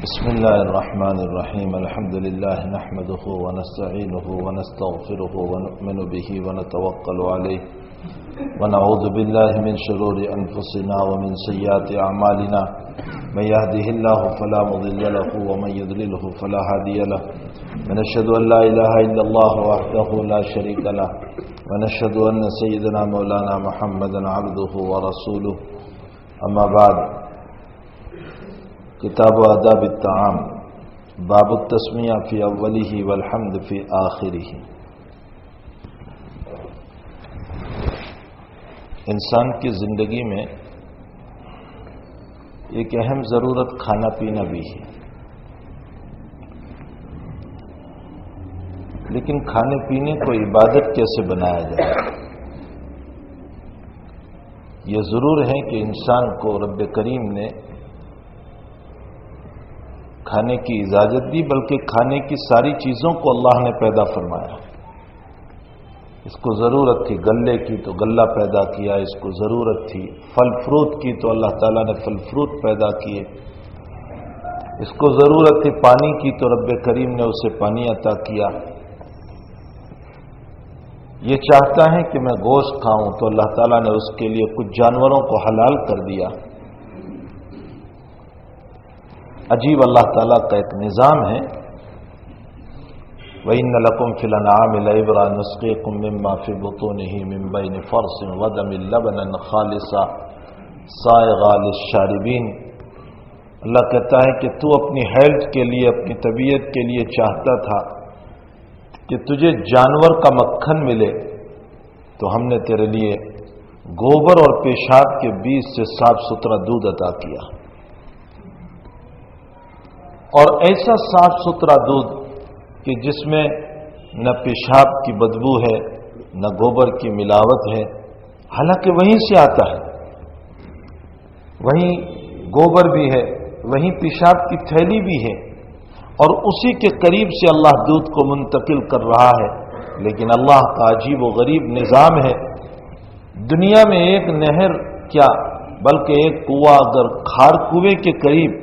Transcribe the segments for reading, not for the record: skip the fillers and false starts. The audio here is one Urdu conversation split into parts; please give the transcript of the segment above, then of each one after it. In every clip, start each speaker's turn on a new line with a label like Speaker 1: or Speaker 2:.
Speaker 1: بسم الله الرحمن الرحيم الحمد لله نحمده ونستعينه ونستغفره ونؤمن به ونتوكل عليه ونعوذ بالله من شرور أنفسنا ومن سيئات أعمالنا من يهده الله فلا مضل له ومن يضلله فلا هادي له ونشهد أن لا إله إلا الله وحده لا شريك له ونشهد أن سيدنا مولانا محمدا عبده ورسوله أما بعد کتاب آداب الطعام باب التسمیہ فی اولہ والحمد فی آخرہ۔ انسان کی زندگی میں ایک اہم ضرورت کھانا پینا بھی ہے، لیکن کھانے پینے کو عبادت کیسے بنایا جائے؟ یہ ضرور ہے کہ انسان کو رب کریم نے کھانے کی اجازت دی، بلکہ کھانے کی ساری چیزوں کو اللہ نے پیدا فرمایا۔ اس کو ضرورت تھی غلے کی تو غلہ پیدا کیا، اس کو ضرورت تھی پھل فروٹ کی تو اللہ تعالیٰ نے پھل فروٹ پیدا کیے، اس کو ضرورت تھی پانی کی تو رب کریم نے اسے پانی عطا کیا۔ یہ چاہتا ہے کہ میں گوشت کھاؤں تو اللہ تعالیٰ نے اس کے لیے کچھ جانوروں کو حلال کر دیا۔ عجیب اللہ تعالیٰ کا ایک نظام ہے۔ وَإِنَّ لَكُمْ فِي الْأَنْعَامِ لَعِبْرَةً نُسْقِيكُم مِّمَّا فِي بُطُونِهِ مِن بَيْنِ فَرْثٍ وَدَمٍ لَبَنًا خَالِصًا سَائِغًا لِلشَّارِبِينَ۔ اللہ کہتا ہے کہ تو اپنی ہیلتھ کے لیے، اپنی طبیعت کے لیے چاہتا تھا کہ تجھے جانور کا مکھن ملے، تو ہم نے تیرے لیے گوبر اور پیشاب کے بیج سے صاف ستھرا دودھ عطا کیا، اور ایسا صاف ستھرا دودھ کہ جس میں نہ پیشاب کی بدبو ہے نہ گوبر کی ملاوٹ ہے، حالانکہ وہیں سے آتا ہے، وہیں گوبر بھی ہے، وہیں پیشاب کی تھیلی بھی ہے، اور اسی کے قریب سے اللہ دودھ کو منتقل کر رہا ہے۔ لیکن اللہ کا عجیب و غریب نظام ہے، دنیا میں ایک نہر کیا بلکہ ایک کنواں اگر کھار کنویں کے قریب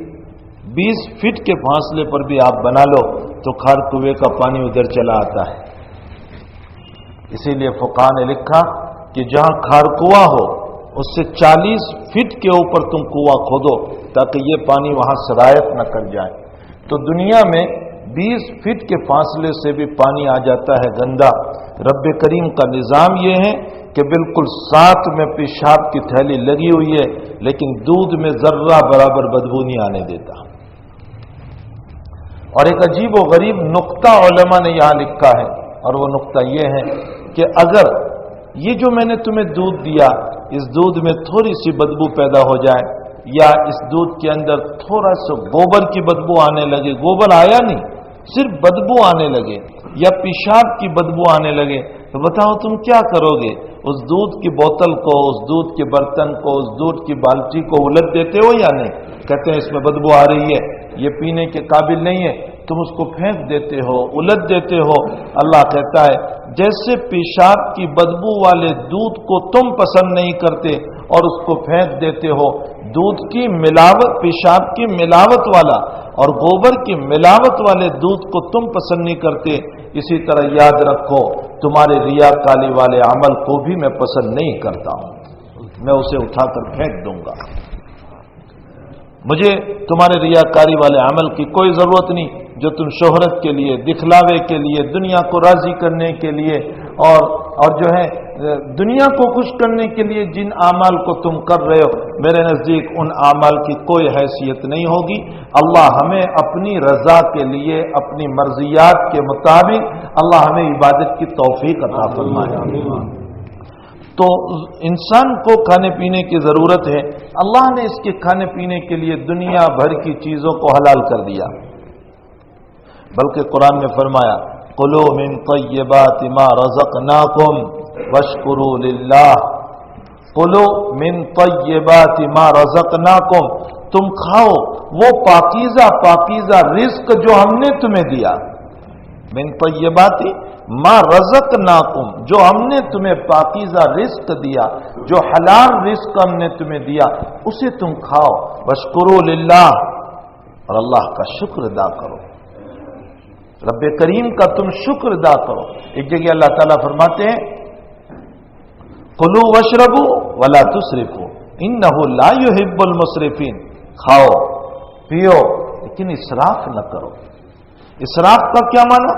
Speaker 1: 20 فٹ کے فاصلے پر بھی آپ بنا لو تو کھار کنویں کا پانی ادھر چلا آتا ہے۔ اسی لیے فقہاء نے لکھا کہ جہاں کھار کنواں ہو اس سے 40 فٹ کے اوپر تم کنواں کھودو تاکہ یہ پانی وہاں سرایت نہ کر جائے۔ تو دنیا میں 20 فٹ کے فاصلے سے بھی پانی آ جاتا ہے گندا۔ رب کریم کا نظام یہ ہے کہ بالکل ساتھ میں پیشاب کی تھیلی لگی ہوئی ہے، لیکن دودھ میں ذرہ برابر بدبو نہیں آنے دیتا۔ اور ایک عجیب و غریب نقطہ علماء نے یہاں لکھا ہے، اور وہ نقطہ یہ ہے کہ اگر یہ جو میں نے تمہیں دودھ دیا، اس دودھ میں تھوڑی سی بدبو پیدا ہو جائے، یا اس دودھ کے اندر تھوڑا سا گوبر کی بدبو آنے لگے، گوبر آیا نہیں، صرف بدبو آنے لگے، یا پیشاب کی بدبو آنے لگے، تو بتاؤ تم کیا کرو گے؟ اس دودھ کی بوتل کو، اس دودھ کے برتن کو، اس دودھ کی بالٹی کو الٹ دیتے ہو یا نہیں؟ کہتے ہیں اس میں بدبو آ رہی ہے، یہ پینے کے قابل نہیں ہے، تم اس کو پھینک دیتے ہو، الٹ دیتے ہو۔ اللہ کہتا ہے جیسے پیشاب کی بدبو والے دودھ کو تم پسند نہیں کرتے اور اس کو پھینک دیتے ہو، دودھ کی ملاوٹ، پیشاب کی ملاوٹ والا اور گوبر کی ملاوٹ والے دودھ کو تم پسند نہیں کرتے، اسی طرح یاد رکھو تمہارے ریاکاری والے عمل کو بھی میں پسند نہیں کرتا ہوں، میں اسے اٹھا کر پھینک دوں گا۔ مجھے تمہارے ریاکاری والے عمل کی کوئی ضرورت نہیں، جو تم شہرت کے لیے، دکھلاوے کے لیے، دنیا کو راضی کرنے کے لیے اور جو ہے دنیا کو خوش کرنے کے لیے جن اعمال کو تم کر رہے ہو، میرے نزدیک ان اعمال کی کوئی حیثیت نہیں ہوگی۔ اللہ ہمیں اپنی رضا کے لیے، اپنی مرضیات کے مطابق اللہ ہمیں عبادت کی توفیق عطا فرمائے۔ تو انسان کو کھانے پینے کی ضرورت ہے، اللہ نے اس کے کھانے پینے کے لیے دنیا بھر کی چیزوں کو حلال کر دیا، بلکہ قرآن میں فرمایا قُلُوا مِن طَيِّبَاتِ مَا رَزَقْنَاكُمْ وَاشْكُرُوا لِلَّهِ۔ قُلُوا مِن طَيِّبَاتِ مَا رَزَقْنَاكُمْ، تم کھاؤ وہ پاکیزہ رزق جو ہم نے تمہیں دیا۔ من طیبات ما رزقناکم، جو ہم نے تمہیں پاکیزہ رزق دیا، جو حلال رزق ہم نے تمہیں دیا، اسے تم کھاؤ۔ واشکروا للہ، اور اللہ کا شکر ادا کرو، رب کریم کا تم شکر ادا کرو۔ ایک جگہ اللہ تعالیٰ فرماتے ہیں کلوا واشربوا ولا تسرفوا انہ لا یحب المسرفین، کھاؤ پیو لیکن اسراف نہ کرو۔ اسراف کا کیا معنی؟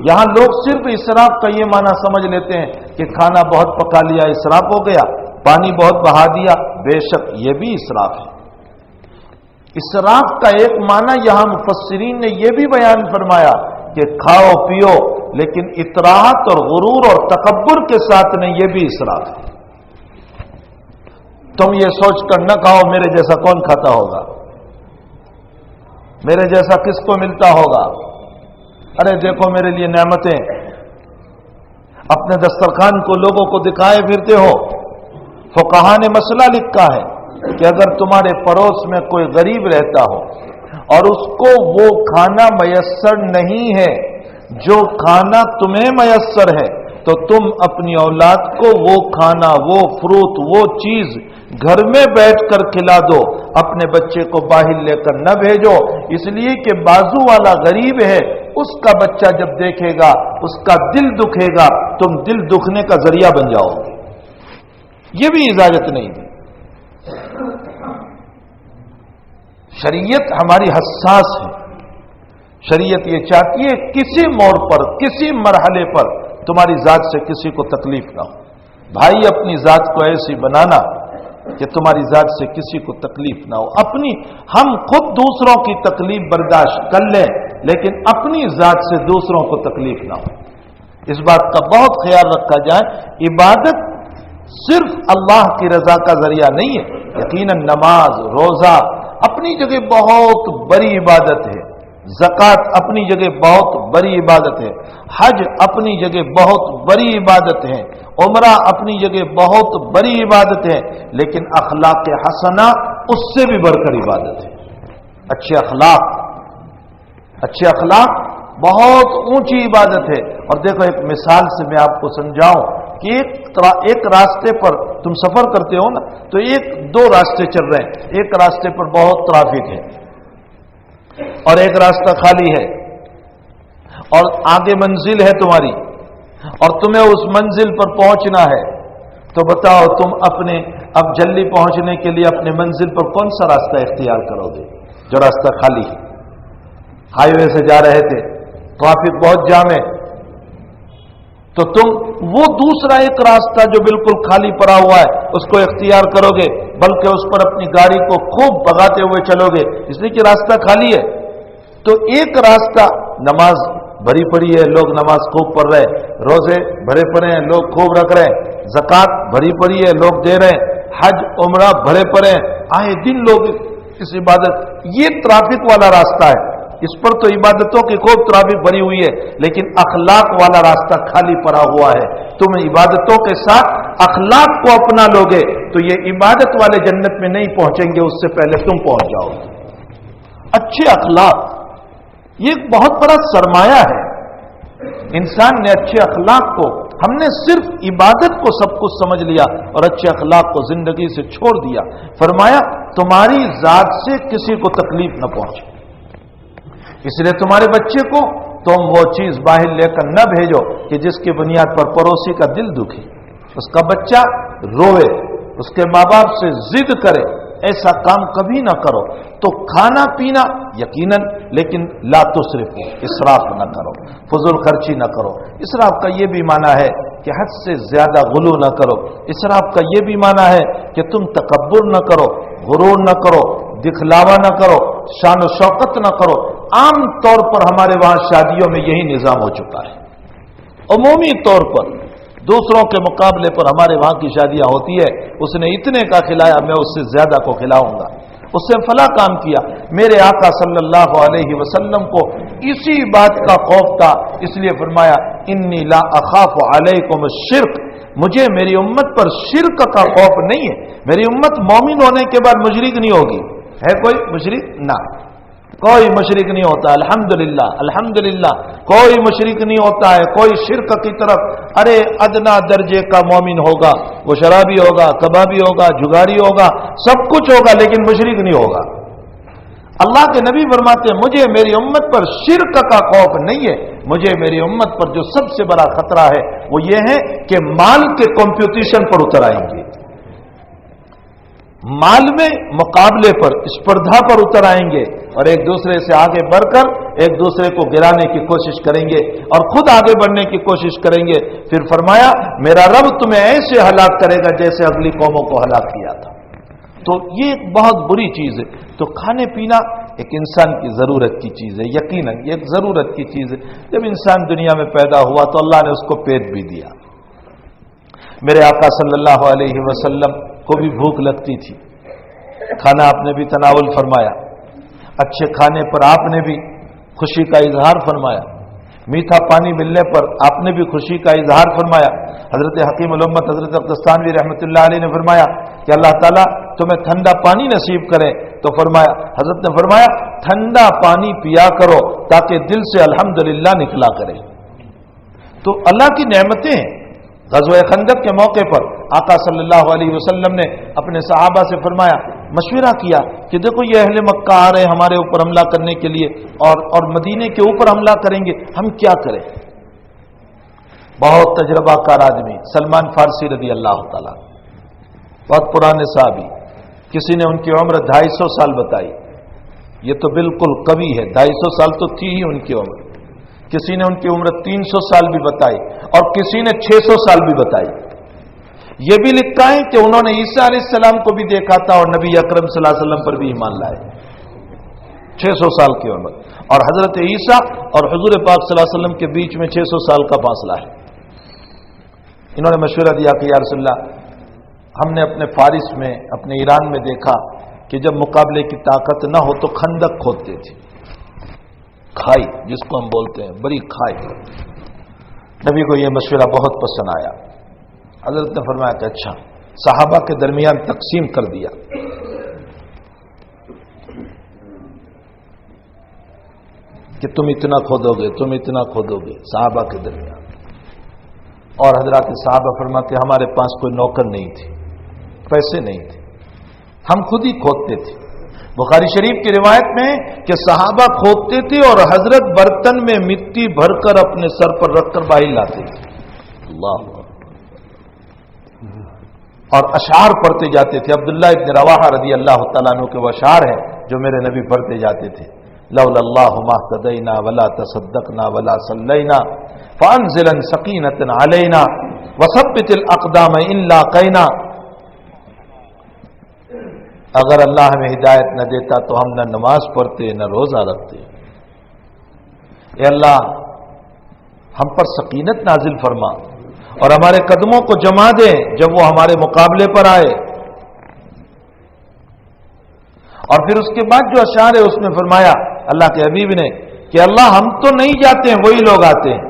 Speaker 1: یہاں لوگ صرف اسراف کا یہ معنی سمجھ لیتے ہیں کہ کھانا بہت پکا لیا اسراف ہو گیا، پانی بہت بہا دیا، بے شک یہ بھی اسراف ہے۔ اسراف کا ایک معنی یہاں مفسرین نے یہ بھی بیان فرمایا کہ کھاؤ پیو لیکن اطراحت اور غرور اور تکبر کے ساتھ نہیں، یہ بھی اسراف ہے۔ تم یہ سوچ کر نہ کھاؤ میرے جیسا کون کھاتا ہوگا، میرے جیسا کس کو ملتا ہوگا، ارے دیکھو میرے لیے نعمتیں، اپنے دسترخوان کو لوگوں کو دکھائے پھرتے ہو۔ فقہا نے مسئلہ لکھا ہے کہ اگر تمہارے پڑوس میں کوئی غریب رہتا ہو اور اس کو وہ کھانا میسر نہیں ہے جو کھانا تمہیں میسر ہے، تو تم اپنی اولاد کو وہ کھانا، وہ فروٹ، وہ چیز گھر میں بیٹھ کر کھلا دو، اپنے بچے کو باہر لے کر نہ بھیجو، اس لیے کہ بازو والا غریب ہے، اس کا بچہ جب دیکھے گا اس کا دل دکھے گا، تم دل دکھنے کا ذریعہ بن جاؤ گے۔ یہ بھی اجازت نہیں دی۔ شریعت ہماری حساس ہے، شریعت یہ چاہتی ہے کسی موڑ پر، کسی مرحلے پر تمہاری ذات سے کسی کو تکلیف نہ ہو۔ بھائی اپنی ذات کو ایسی بنانا کہ تمہاری ذات سے کسی کو تکلیف نہ ہو۔ ہم خود دوسروں کی تکلیف برداشت کر لیں لیکن اپنی ذات سے دوسروں کو تکلیف نہ ہو، اس بات کا بہت خیال رکھا جائے۔ عبادت صرف اللہ کی رضا کا ذریعہ نہیں ہے، یقیناً نماز روزہ اپنی جگہ بہت بڑی عبادت ہے، زکوٰۃ اپنی جگہ بہت بڑی عبادت ہے، حج اپنی جگہ بہت بڑی عبادت ہے، عمرہ اپنی جگہ بہت بڑی عبادت ہے، لیکن اخلاق حسنہ اس سے بھی بڑھ کر عبادت ہے۔ اچھے اخلاق بہت اونچی عبادت ہے۔ اور دیکھو ایک مثال سے میں آپ کو سمجھاؤں کہ ایک راستے پر تم سفر کرتے ہو نا، تو دو راستے چل رہے ہیں، ایک راستے پر بہت ٹریفک ہے اور ایک راستہ خالی ہے، اور آگے منزل ہے تمہاری اور تمہیں اس منزل پر پہنچنا ہے، تو بتاؤ تم اب جلدی پہنچنے کے لیے اپنے منزل پر کون سا راستہ اختیار کرو گے؟ جو راستہ خالی ہے۔ ہائی وے سے جا رہے تھے، ٹریفک بہت جام ہے، تو تم وہ دوسرا ایک راستہ جو بالکل خالی پڑا ہوا ہے اس کو اختیار کرو گے، بلکہ اس پر اپنی گاڑی کو خوب بھگاتے ہوئے چلو گے، اس لیے کہ راستہ خالی ہے۔ تو ایک راستہ نماز بھری پڑی ہے، لوگ نماز خوب پڑھ رہے ہیں، روزے بھرے پڑے ہیں، لوگ خوب رکھ رہے ہیں، زکوٰۃ بھری پڑی ہے، لوگ دے رہے ہیں، حج عمرہ بھرے پڑے ہیں، آئے دن لوگ اس عبادت، یہ ٹریفک والا راستہ ہے، اس پر تو عبادتوں کی خوب ٹریفک بھری ہوئی ہے، لیکن اخلاق والا راستہ خالی پڑا ہوا ہے۔ تم عبادتوں کے ساتھ اخلاق کو اپنا لوگے تو یہ عبادت والے جنت میں نہیں پہنچیں گے، اس سے پہلے تم پہنچ جاؤ گے۔ اچھے اخلاق یہ ایک بہت بڑا سرمایہ ہے۔ انسان نے اچھے اخلاق کو، ہم نے صرف عبادت کو سب کچھ سمجھ لیا اور اچھے اخلاق کو زندگی سے چھوڑ دیا۔ فرمایا تمہاری ذات سے کسی کو تکلیف نہ پہنچے، اس لیے تمہارے بچے کو تم وہ چیز باہر لے کر نہ بھیجو کہ جس کی بنیاد پر پڑوسی کا دل دکھے، اس کا بچہ روئے، اس کے ماں باپ سے ضد کرے، ایسا کام کبھی نہ کرو۔ تو کھانا پینا یقیناً، لیکن لا تسرفو، اسراف نہ کرو، فضول خرچی نہ کرو۔ اسراف کا یہ بھی معنی ہے کہ حد سے زیادہ غلو نہ کرو۔ اسراف کا یہ بھی معنی ہے کہ تم تکبر نہ کرو، غرور نہ کرو، دکھلاوا نہ کرو، شان و شوکت نہ کرو۔ عام طور پر ہمارے وہاں شادیوں میں یہی نظام ہو چکا ہے، عمومی طور پر دوسروں کے مقابلے پر ہمارے وہاں کی شادیاں ہوتی ہے، اس نے اتنے کا کھلایا میں اس سے زیادہ کو کھلاؤں گا، اس سے فلاں کام کیا۔ میرے آقا صلی اللہ علیہ وسلم کو اسی بات کا خوف تھا، اس لیے فرمایا انی لا اخاف علیکم الشرک، مجھے میری امت پر شرک کا خوف نہیں ہے۔ میری امت مومن ہونے کے بعد مشرک نہیں ہوگی۔ ہے کوئی مشرک؟ نہ، کوئی مشرک نہیں ہوتا، الحمدللہ الحمدللہ، کوئی مشرک نہیں ہوتا ہے، کوئی شرک کی طرف، ارے ادنا درجے کا مومن ہوگا، وہ شرابی ہوگا، کبابی ہوگا، جگاری ہوگا، سب کچھ ہوگا، لیکن مشرک نہیں ہوگا۔ اللہ کے نبی فرماتے ہیں مجھے میری امت پر شرک کا خوف نہیں ہے، مجھے میری امت پر جو سب سے بڑا خطرہ ہے وہ یہ ہے کہ مال کے کمپٹیشن پر اتر آئیں گے، مال میں مقابلے پر، اسپردھا پر اتر آئیں گے اور ایک دوسرے سے آگے بڑھ کر ایک دوسرے کو گرانے کی کوشش کریں گے اور خود آگے بڑھنے کی کوشش کریں گے۔ پھر فرمایا میرا رب تمہیں ایسے ہلاک کرے گا جیسے اگلی قوموں کو ہلاک کیا تھا۔ تو یہ ایک بہت بری چیز ہے۔ تو کھانے پینا ایک انسان کی ضرورت کی چیز ہے، یقیناً یہ ایک ضرورت کی چیز ہے۔ جب انسان دنیا میں پیدا ہوا تو اللہ نے اس کو پیٹ بھی دیا۔ میرے آقا صلی اللہ علیہ وسلم کو بھی بھوک لگتی تھی، کھانا آپ نے بھی تناول فرمایا، اچھے کھانے پر آپ نے بھی خوشی کا اظہار فرمایا، میٹھا پانی ملنے پر آپ نے بھی خوشی کا اظہار فرمایا۔ حضرت حکیم الامت حضرت اقدستانوی رحمۃ اللہ علیہ نے فرمایا کہ اللہ تعالیٰ تمہیں ٹھنڈا پانی نصیب کرے، تو فرمایا حضرت نے فرمایا ٹھنڈا پانی پیا کرو تاکہ دل سے الحمدللہ نکلا کرے۔ تو اللہ کی نعمتیں ہیں۔ غزوہ خندق کے موقع پر آقا صلی اللہ علیہ وسلم نے اپنے صحابہ سے فرمایا، مشورہ کیا کہ دیکھو یہ اہل مکہ آ رہے ہیں ہمارے اوپر حملہ کرنے کے لیے اور مدینے کے اوپر حملہ کریں گے، ہم کیا کریں؟ بہت تجربہ کار آدمی سلمان فارسی رضی اللہ تعالیٰ، بہت پرانے صحابی، کسی نے ان کی عمر 250 سال بتائی، یہ تو بالکل کبھی ہے، 250 سال تو تھی ہی ان کی عمر، کسی نے ان کی عمر 300 سال بھی بتائی اور کسی نے 600 سال بھی بتائی۔ یہ بھی لکھا ہے کہ انہوں نے عیسیٰ علیہ السلام کو بھی دیکھا تھا اور نبی اکرم صلی اللہ علیہ وسلم پر بھی ایمان لائے، 600 سال کی عمر، اور حضرت عیسیٰ اور حضور پاک صلی اللہ علیہ وسلم کے بیچ میں 600 سال کا فاصلہ ہے۔ انہوں نے مشورہ دیا کہ یا رسول اللہ، ہم نے اپنے فارس میں اپنے ایران میں دیکھا کہ جب مقابلے کی طاقت نہ ہو تو خندق کھودتے تھے، کھائی جس کو ہم بولتے ہیں، بڑی کھائی۔ نبی کو یہ مشورہ بہت پسند آیا، حضرت نے فرمایا کہ اچھا، صحابہ کے درمیان تقسیم کر دیا۔ کہ تم اتنا کھودو گے، تم اتنا کھودو گے، صحابہ کے درمیان۔ اور حضرات صحابہ فرماتے ہمارے پاس کوئی نوکر نہیں تھے، پیسے نہیں تھے، ہم خود ہی کھودتے تھے۔ بخاری شریف کی روایت میں کہ صحابہ کھودتے تھے اور حضرت برتن میں مٹی بھر کر اپنے سر پر رکھ کر باہر لاتے تھے، اللہ، اور اشعار پڑھتے جاتے تھے۔ عبداللہ ابن رواحہ رضی اللہ تعالیٰ عنہ کے وہ اشعار ہیں جو میرے نبی پڑھتے جاتے تھے، لولا اللہ ما اهتدینا ولا تصدقنا ولا صلینا فانزلا سکینۃ علینا وثبت الاقدام ان لاقینا۔ اگر اللہ ہمیں ہدایت نہ دیتا تو ہم نہ نماز پڑھتے نہ روزہ رکھتے۔ اے اللہ ہم پر سکینت نازل فرما اور ہمارے قدموں کو جما دے جب وہ ہمارے مقابلے پر آئے۔ اور پھر اس کے بعد جو اشعار ہے اس میں فرمایا اللہ کے حبیب نے کہ اللہ ہم تو نہیں جاتے ہیں، وہی لوگ آتے ہیں،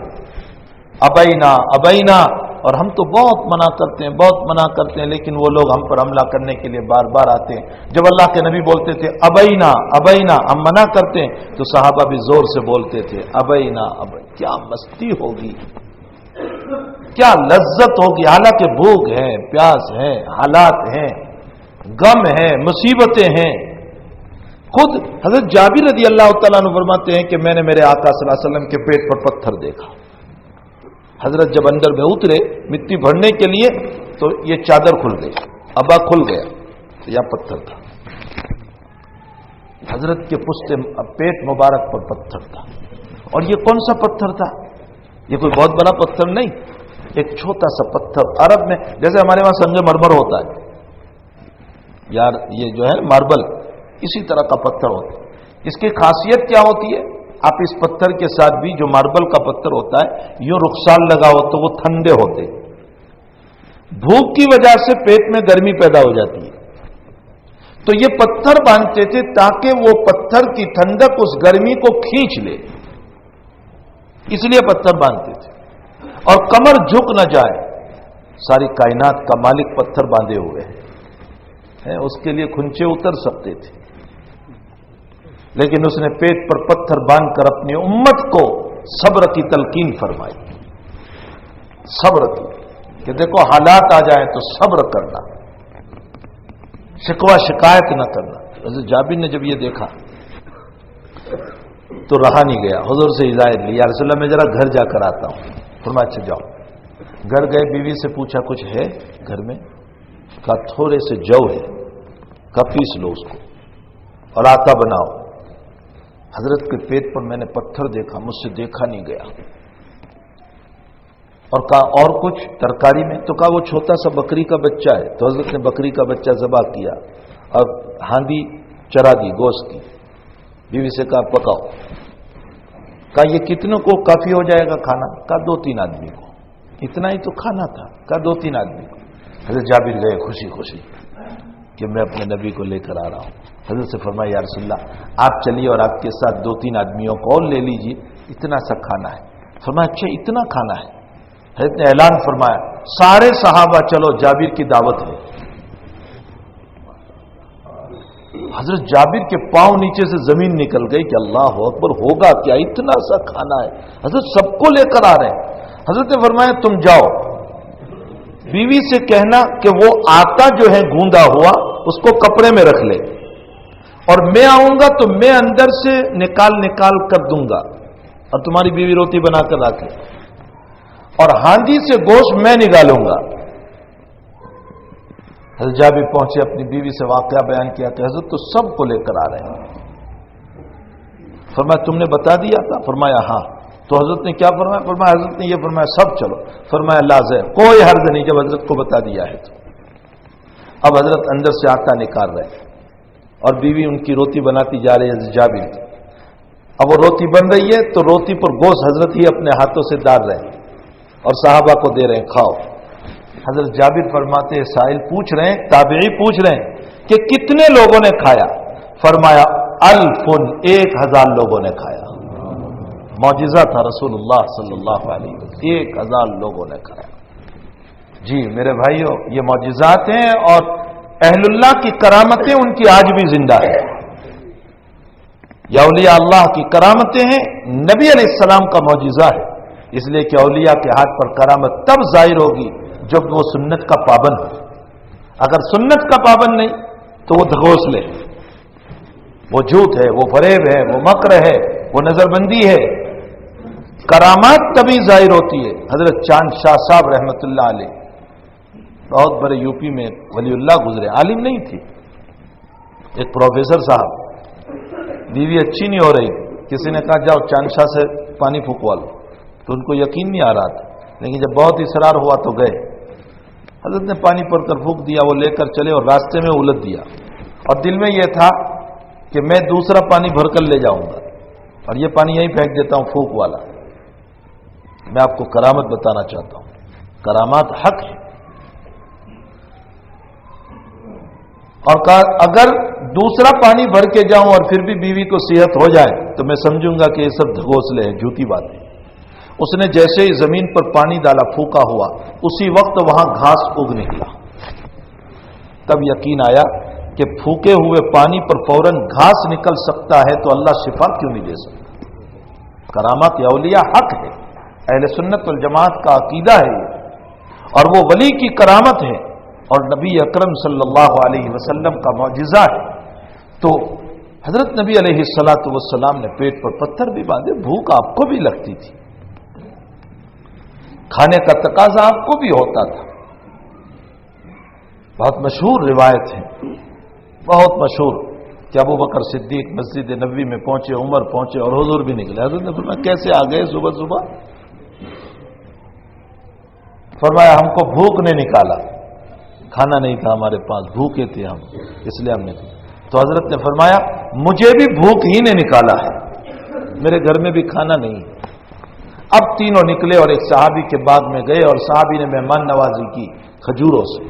Speaker 1: ابینا ابینا، اور ہم تو بہت منع کرتے ہیں، بہت منع کرتے ہیں، لیکن وہ لوگ ہم پر حملہ کرنے کے لیے بار بار آتے ہیں۔ جب اللہ کے نبی بولتے تھے ابینا ابینا، ہم منع کرتے ہیں، تو صحابہ بھی زور سے بولتے تھے ابینا ابینا۔ کیا مستی ہوگی، کیا لذت ہوگی، حالانکہ بھوک ہے، پیاس ہے، حالات ہیں، غم ہے، مصیبتیں ہیں۔ خود حضرت جابر رضی اللہ تعالیٰ عنہ فرماتے ہیں کہ میں نے میرے آقا صلی اللہ علیہ وسلم کے پیٹ پر پتھر دیکھا۔ حضرت جب اندر میں اترے مٹی بھرنے کے لیے تو یہ چادر کھل گئی، ابا کھل گیا، یہ پتھر تھا، حضرت کے پیٹ مبارک پر پتھر تھا۔ اور یہ کون سا پتھر تھا؟ یہ کوئی بہت بڑا پتھر نہیں، ایک چھوٹا سا پتھر، عرب میں جیسے ہمارے وہاں سنگ مرمر ہوتا ہے یار، یہ جو ہے ماربل، اسی طرح کا پتھر ہوتا ہے۔ اس کی خاصیت کیا ہوتی ہے؟ آپ اس پتھر کے ساتھ بھی جو ماربل کا پتھر ہوتا ہے یوں رخسار لگاؤ تو وہ ٹھنڈے ہوتے، بھوک کی وجہ سے پیٹ میں گرمی پیدا ہو جاتی ہے، تو یہ پتھر باندھتے تھے تاکہ وہ پتھر کی ٹھنڈک اس گرمی کو کھینچ لے، اس لیے پتھر باندھتے تھے، اور کمر جھک نہ جائے۔ ساری کائنات کا مالک پتھر باندھے ہوئے ہیں، اس کے لیے کھنچے اتر سکتے تھے، لیکن اس نے پیٹ پر پتھر باندھ کر اپنی امت کو صبر کی تلقین فرمائی، صبر کی، کہ دیکھو حالات آ جائیں تو صبر کرنا، شکوہ شکایت نہ کرنا۔ حضرت جابر نے جب یہ دیکھا تو رہا نہیں گیا، حضور سے اجازت لی، یا رسول اللہ میں ذرا گھر جا کر آتا ہوں۔ فرمایا اچھا جاؤ۔ گھر گئے، بیوی سے پوچھا کچھ ہے گھر میں؟ کہا تھوڑے سے جو ہے، کہا پیس لو اس کو اور آٹا بناؤ۔ حضرت کے پیٹ پر میں نے پتھر دیکھا، مجھ سے دیکھا نہیں گیا، اور کہا اور کچھ ترکاری میں؟ تو کہا وہ چھوٹا سا بکری کا بچہ ہے۔ تو حضرت نے بکری کا بچہ ذبح کیا اور ہاندی چرا دی گوشت کی۔ بیوی سے کہا پکاؤ۔ کہا یہ کتنوں کو کافی ہو جائے گا کھانا؟ کہا 2-3 آدمی کو۔ اتنا ہی تو کھانا تھا؟ کہا 2-3 آدمی کو۔ حضرت جابر گئے خوشی خوشی کہ میں اپنے نبی کو لے کر آ رہا ہوں۔ حضرت سے فرمایا یا رسول اللہ آپ چلیے اور آپ کے ساتھ 2-3 آدمیوں کو اور لے لیجیے، اتنا سا کھانا ہے۔ فرمایا اچھا اتنا کھانا ہے؟ حضرت نے اعلان فرمایا سارے صحابہ چلو جابر کی دعوت ہے۔ حضرت جابر کے پاؤں نیچے سے زمین نکل گئی کہ اللہ اکبر، ہوگا کیا، اتنا سا کھانا ہے، حضرت سب کو لے کر آ رہے ہیں۔ حضرت نے فرمایا تم جاؤ، بیوی سے کہنا کہ وہ آٹا جو ہے گوندا ہوا اس کو کپڑے میں رکھ لے، اور میں آؤں گا تو میں اندر سے نکال کر دوں گا، اور تمہاری بیوی روٹی بنا کر رکھے، اور ہاندی سے گوشت میں نکالوں گا۔ حضرت جابر پہنچے، اپنی بیوی سے واقعہ بیان کیا کہ حضرت تو سب کو لے کر آ رہے ہیں۔ فرمایا تم نے بتا دیا تھا؟ فرمایا ہاں۔ تو حضرت نے کیا فرمایا؟ فرمایا حضرت نے یہ فرمایا سب چلو۔ فرمایا لازم، کوئی حرج نہیں جب حضرت کو بتا دیا ہے تو۔ اب حضرت اندر سے آٹا نکال رہے ہیں اور بیوی ان کی روٹی بناتی جا رہی ہے حضرت جابر کی۔ اب وہ روٹی بن رہی ہے تو روٹی پر گوشت حضرت ہی اپنے ہاتھوں سے ڈال رہے ہیں اور صحابہ کو دے رہے ہیں کھاؤ۔ حضرت جابر فرماتے ہیں سائل پوچھ رہے ہیں، تابعی پوچھ رہے ہیں کہ کتنے لوگوں نے کھایا؟ فرمایا 1000 لوگوں نے کھایا۔ معجزہ تھا رسول اللہ صلی اللہ علیہ وسلم، 1000 لوگوں نے کھایا۔ جی میرے بھائیوں، یہ معجزات ہیں اور اہل اللہ کی کرامتیں ان کی آج بھی زندہ ہیں۔ یا اولیاء اللہ کی کرامتیں ہیں، نبی علیہ السلام کا معجزہ ہے، اس لیے کہ اولیاء کے ہاتھ پر کرامت تب ظاہر ہوگی جب وہ سنت کا پابند ہو۔ اگر سنت کا پابند نہیں تو وہ دھگوسلے ہے، وہ جھوٹ ہے، وہ فریب ہے، وہ مکر ہے، وہ نظر بندی ہے۔ کرامات تبھی ظاہر ہوتی ہے۔ حضرت چاند شاہ صاحب رحمۃ اللہ علیہ بہت بڑے یو پی میں ولی اللہ گزرے، عالم نہیں تھی، ایک پروفیسر صاحب، بیوی اچھی نہیں ہو رہی، کسی نے کہا جاؤ چاند شاہ سے پانی پھونکوا لو، تو ان کو یقین نہیں آ رہا تھا، لیکن جب بہت اصرار ہوا تو گئے۔ حضرت نے پانی پر کر پھونک دیا، وہ لے کر چلے اور راستے میں الٹ دیا، اور دل میں یہ تھا کہ میں دوسرا پانی بھر کر لے جاؤں گا اور یہ پانی یہیں پھینک دیتا ہوں پھونک والا۔ میں آپ کو کرامت بتانا چاہتا ہوں، کرامات حق ہے، اور کہا اگر دوسرا پانی بھر کے جاؤں اور پھر بھی بیوی کو صحت ہو جائے تو میں سمجھوں گا کہ یہ سب دھگوسلے ہیں، جھوٹی بات ہے۔ اس نے جیسے ہی زمین پر پانی ڈالا، پھونکا ہوا، اسی وقت وہاں گھاس اگ نکلا۔ تب یقین آیا کہ پھونکے ہوئے پانی پر فوراً گھاس نکل سکتا ہے تو اللہ شفا کیوں نہیں دے سکتا؟ کرامات اولیاء حق ہے، اہل سنت والجماعت کا عقیدہ ہے یہ، اور وہ ولی کی کرامت ہے اور نبی اکرم صلی اللہ علیہ وسلم کا معجزہ ہے۔ تو حضرت نبی علیہ السلام نے پیٹ پر پتھر بھی باندھے، بھوک آپ کو بھی لگتی تھی، کھانے کا تقاضا آپ کو بھی ہوتا تھا۔ بہت مشہور روایت ہے، بہت مشہور، کہ ابو بکر صدیق مسجد نبوی میں پہنچے، عمر پہنچے اور حضور بھی نکلے۔ حضرت نے فرمایا کیسے آ گئے صبح صبح؟ فرمایا ہم کو بھوک نے نکالا، کھانا نہیں تھا ہمارے پاس، بھوکے تھے ہم، اس لیے ہم نکلے۔ تو حضرت نے فرمایا مجھے بھی بھوک ہی نے نکالا ہے، میرے گھر میں بھی کھانا نہیں ہے۔ اب تینوں نکلے اور ایک صحابی کے باغ میں گئے اور صحابی نے مہمان نوازی کی کھجوروں سے،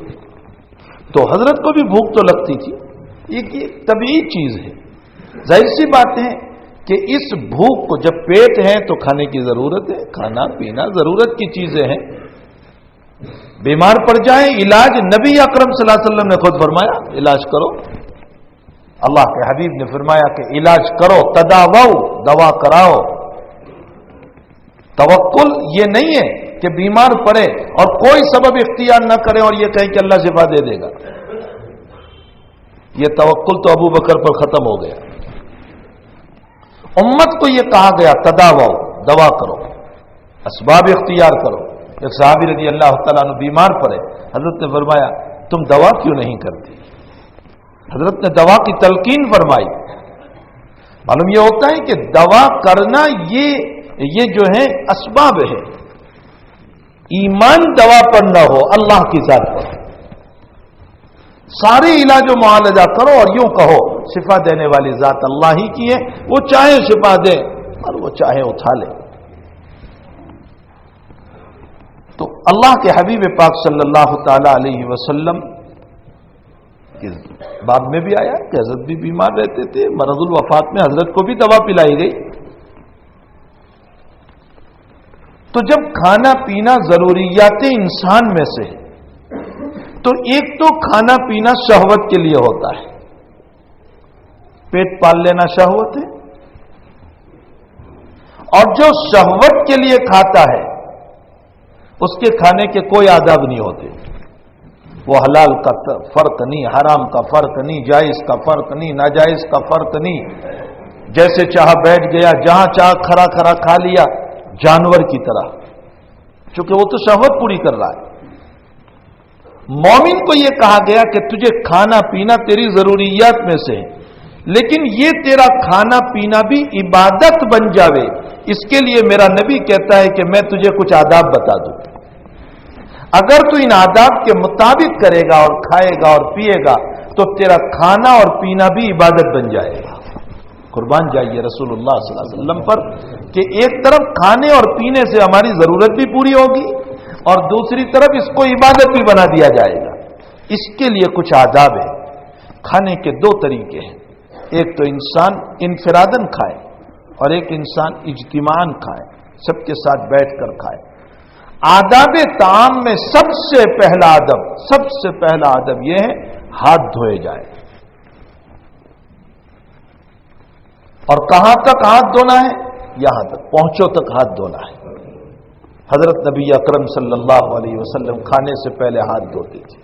Speaker 1: تو حضرت کو بھی بھوک تو لگتی تھی، یہ طبیعی چیز ہے، ظاہر سی بات ہے کہ اس بھوک کو جب پیٹ ہے تو کھانے کی ضرورت ہے، کھانا پینا ضرورت کی چیزیں ہیں۔ بیمار پڑ جائیں علاج نبی اکرم صلی اللہ علیہ وسلم نے خود فرمایا علاج کرو، اللہ کے حبیب نے فرمایا کہ علاج کرو، تداوؤ، دوا کراؤ۔ توکل یہ نہیں ہے کہ بیمار پڑے اور کوئی سبب اختیار نہ کرے اور یہ کہیں کہ اللہ شفا دے دے گا، یہ توکل تو ابو بکر پر ختم ہو گیا۔ امت کو یہ کہا گیا تداواؤ، دوا کرو، اسباب اختیار کرو۔ ایک صحابی رضی اللہ تعالیٰ عنہ بیمار پڑے، حضرت نے فرمایا تم دوا کیوں نہیں کرتی؟ حضرت نے دوا کی تلقین فرمائی۔ معلوم یہ ہوتا ہے کہ دوا کرنا یہ جو ہے اسباب ہے، ایمان دوا پر نہ ہو، اللہ کی ذات پر سارے علاج و معالجہ کرو اور یوں کہو شفا دینے والی ذات اللہ ہی کی ہے، وہ چاہے شفا دے اور وہ چاہے اٹھا لے۔ تو اللہ کے حبیب پاک صلی اللہ تعالی علیہ وسلم کے بعد میں بھی آیا کہ حضرت بھی بیمار رہتے تھے، مرض الوفات میں حضرت کو بھی دوا پلائی گئی۔ تو جب کھانا پینا ضروریات انسان میں سے ہے تو ایک تو کھانا پینا شہوت کے لیے ہوتا ہے، پیٹ پال لینا شہوت ہے، اور جو شہوت کے لیے کھاتا ہے اس کے کھانے کے کوئی آداب نہیں ہوتے، وہ حلال کا فرق نہیں، حرام کا فرق نہیں، جائز کا فرق نہیں، ناجائز کا فرق نہیں، جیسے چاہا بیٹھ گیا، جہاں چاہا کھڑا کھڑا کھا لیا، جانور کی طرح، چونکہ وہ تو شہوت پوری کر رہا ہے۔ مومن کو یہ کہا گیا کہ تجھے کھانا پینا تیری ضروریات میں سے ہے، لیکن یہ تیرا کھانا پینا بھی عبادت بن جاوے، اس کے لیے میرا نبی کہتا ہے کہ میں تجھے کچھ آداب بتا دوں، اگر تو ان آداب کے مطابق کرے گا اور کھائے گا اور پیے گا تو تیرا کھانا اور پینا بھی عبادت بن جائے گا۔ قربان جائیے رسول اللہ صلی اللہ علیہ وسلم پر کہ ایک طرف کھانے اور پینے سے ہماری ضرورت بھی پوری ہوگی اور دوسری طرف اس کو عبادت بھی بنا دیا جائے گا۔ اس کے لیے کچھ آداب ہے۔ کھانے کے دو طریقے ہیں، ایک تو انسان انفرادن کھائے اور ایک انسان اجتماعاً کھائے، سب کے ساتھ بیٹھ کر کھائے۔ آداب طعام میں سب سے پہلا ادب یہ ہے ہاتھ دھوئے جائے، اور کہاں تک ہاتھ دھونا ہے؟ یہاں تک پہنچو تک ہاتھ دھونا ہے۔ حضرت نبی اکرم صلی اللہ علیہ وسلم کھانے سے پہلے ہاتھ دھوتے تھے،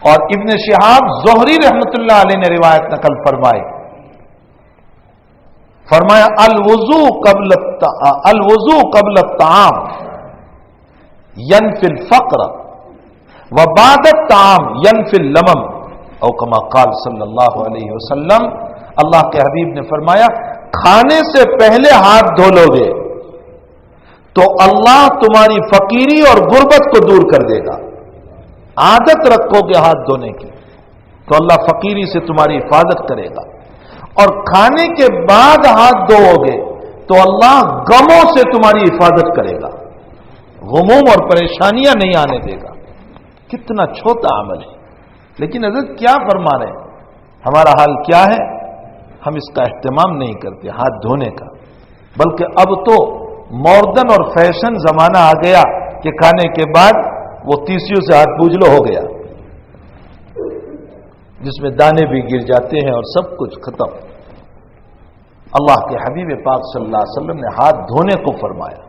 Speaker 1: اور ابن شہاب زہری رحمت اللہ علیہ نے روایت نقل فرمایا الوضو قبل الطعام ينفي الفقر وبعد الطعام ينفي اللمم، او کما قال صلی اللہ علیہ وسلم، اللہ کے حبیب نے فرمایا کھانے سے پہلے ہاتھ دھو لو گے تو اللہ تمہاری فقیری اور غربت کو دور کر دے گا۔ عادت رکھو گے ہاتھ دھونے کی تو اللہ فقیری سے تمہاری حفاظت کرے گا، اور کھانے کے بعد ہاتھ دھو گے تو اللہ غموں سے تمہاری حفاظت کرے گا، غموم اور پریشانیاں نہیں آنے دے گا۔ کتنا چھوٹا عمل ہے، لیکن حضرت کیا فرما رہے ہیں؟ ہمارا حال کیا ہے؟ ہم اس کا اہتمام نہیں کرتے ہاتھ دھونے کا، بلکہ اب تو ماڈرن اور فیشن زمانہ آ گیا کہ کھانے کے بعد وہ تیسیوں سے ہاتھ پوچھ لو ہو گیا، جس میں دانے بھی گر جاتے ہیں اور سب کچھ ختم۔ اللہ کے حبیب پاک صلی اللہ علیہ وسلم نے ہاتھ دھونے کو فرمایا۔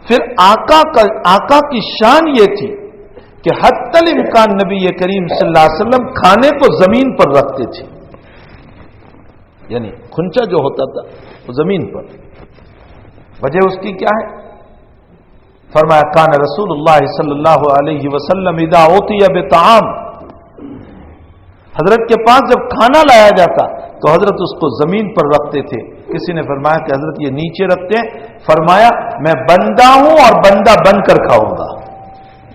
Speaker 1: پھر آقا کی شان یہ تھی کہ حتی الامکان نبی کریم صلی اللہ علیہ وسلم کھانے کو زمین پر رکھتے تھے، یعنی کھنچا جو ہوتا تھا وہ زمین پر۔ وجہ اس کی کیا ہے؟ فرمایا کان رسول اللہ صلی اللہ علیہ وسلم اذا اوتی بطعام، حضرت کے پاس جب کھانا لایا جاتا تو حضرت اس کو زمین پر رکھتے تھے۔ کسی نے فرمایا کہ حضرت یہ نیچے رکھتے ہیں، فرمایا میں بندہ ہوں اور بندہ بن کر کھاؤں گا،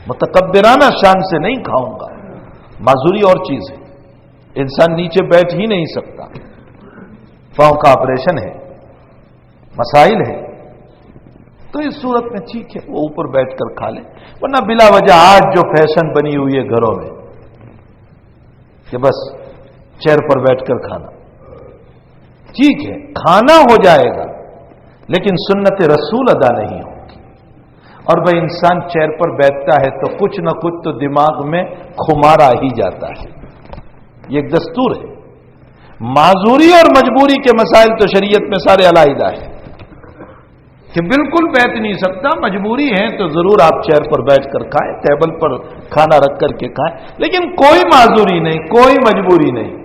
Speaker 1: متکبرانہ شان سے نہیں کھاؤں گا۔ معذوری اور چیز ہے، انسان نیچے بیٹھ ہی نہیں سکتا، پاؤں کا آپریشن ہے، مسائل ہے، تو اس صورت میں ٹھیک ہے وہ اوپر بیٹھ کر کھا لے، ورنہ بلا وجہ آج جو فیشن بنی ہوئی ہے گھروں میں کہ بس چیئر پر بیٹھ کر کھانا، ٹھیک ہے کھانا ہو جائے گا لیکن سنت رسول ادا نہیں ہوگی۔ اور بھائی انسان چیئر پر بیٹھتا ہے تو کچھ نہ کچھ تو دماغ میں خمار آ ہی جاتا ہے، یہ ایک دستور ہے۔ معذوری اور مجبوری کے مسائل تو شریعت میں سارے علیحدہ ہیں کہ بالکل بیٹھ نہیں سکتا، مجبوری ہے تو ضرور آپ چیئر پر بیٹھ کر کھائیں، ٹیبل پر کھانا رکھ کر کے کھائیں، لیکن کوئی معذوری نہیں، کوئی مجبوری نہیں۔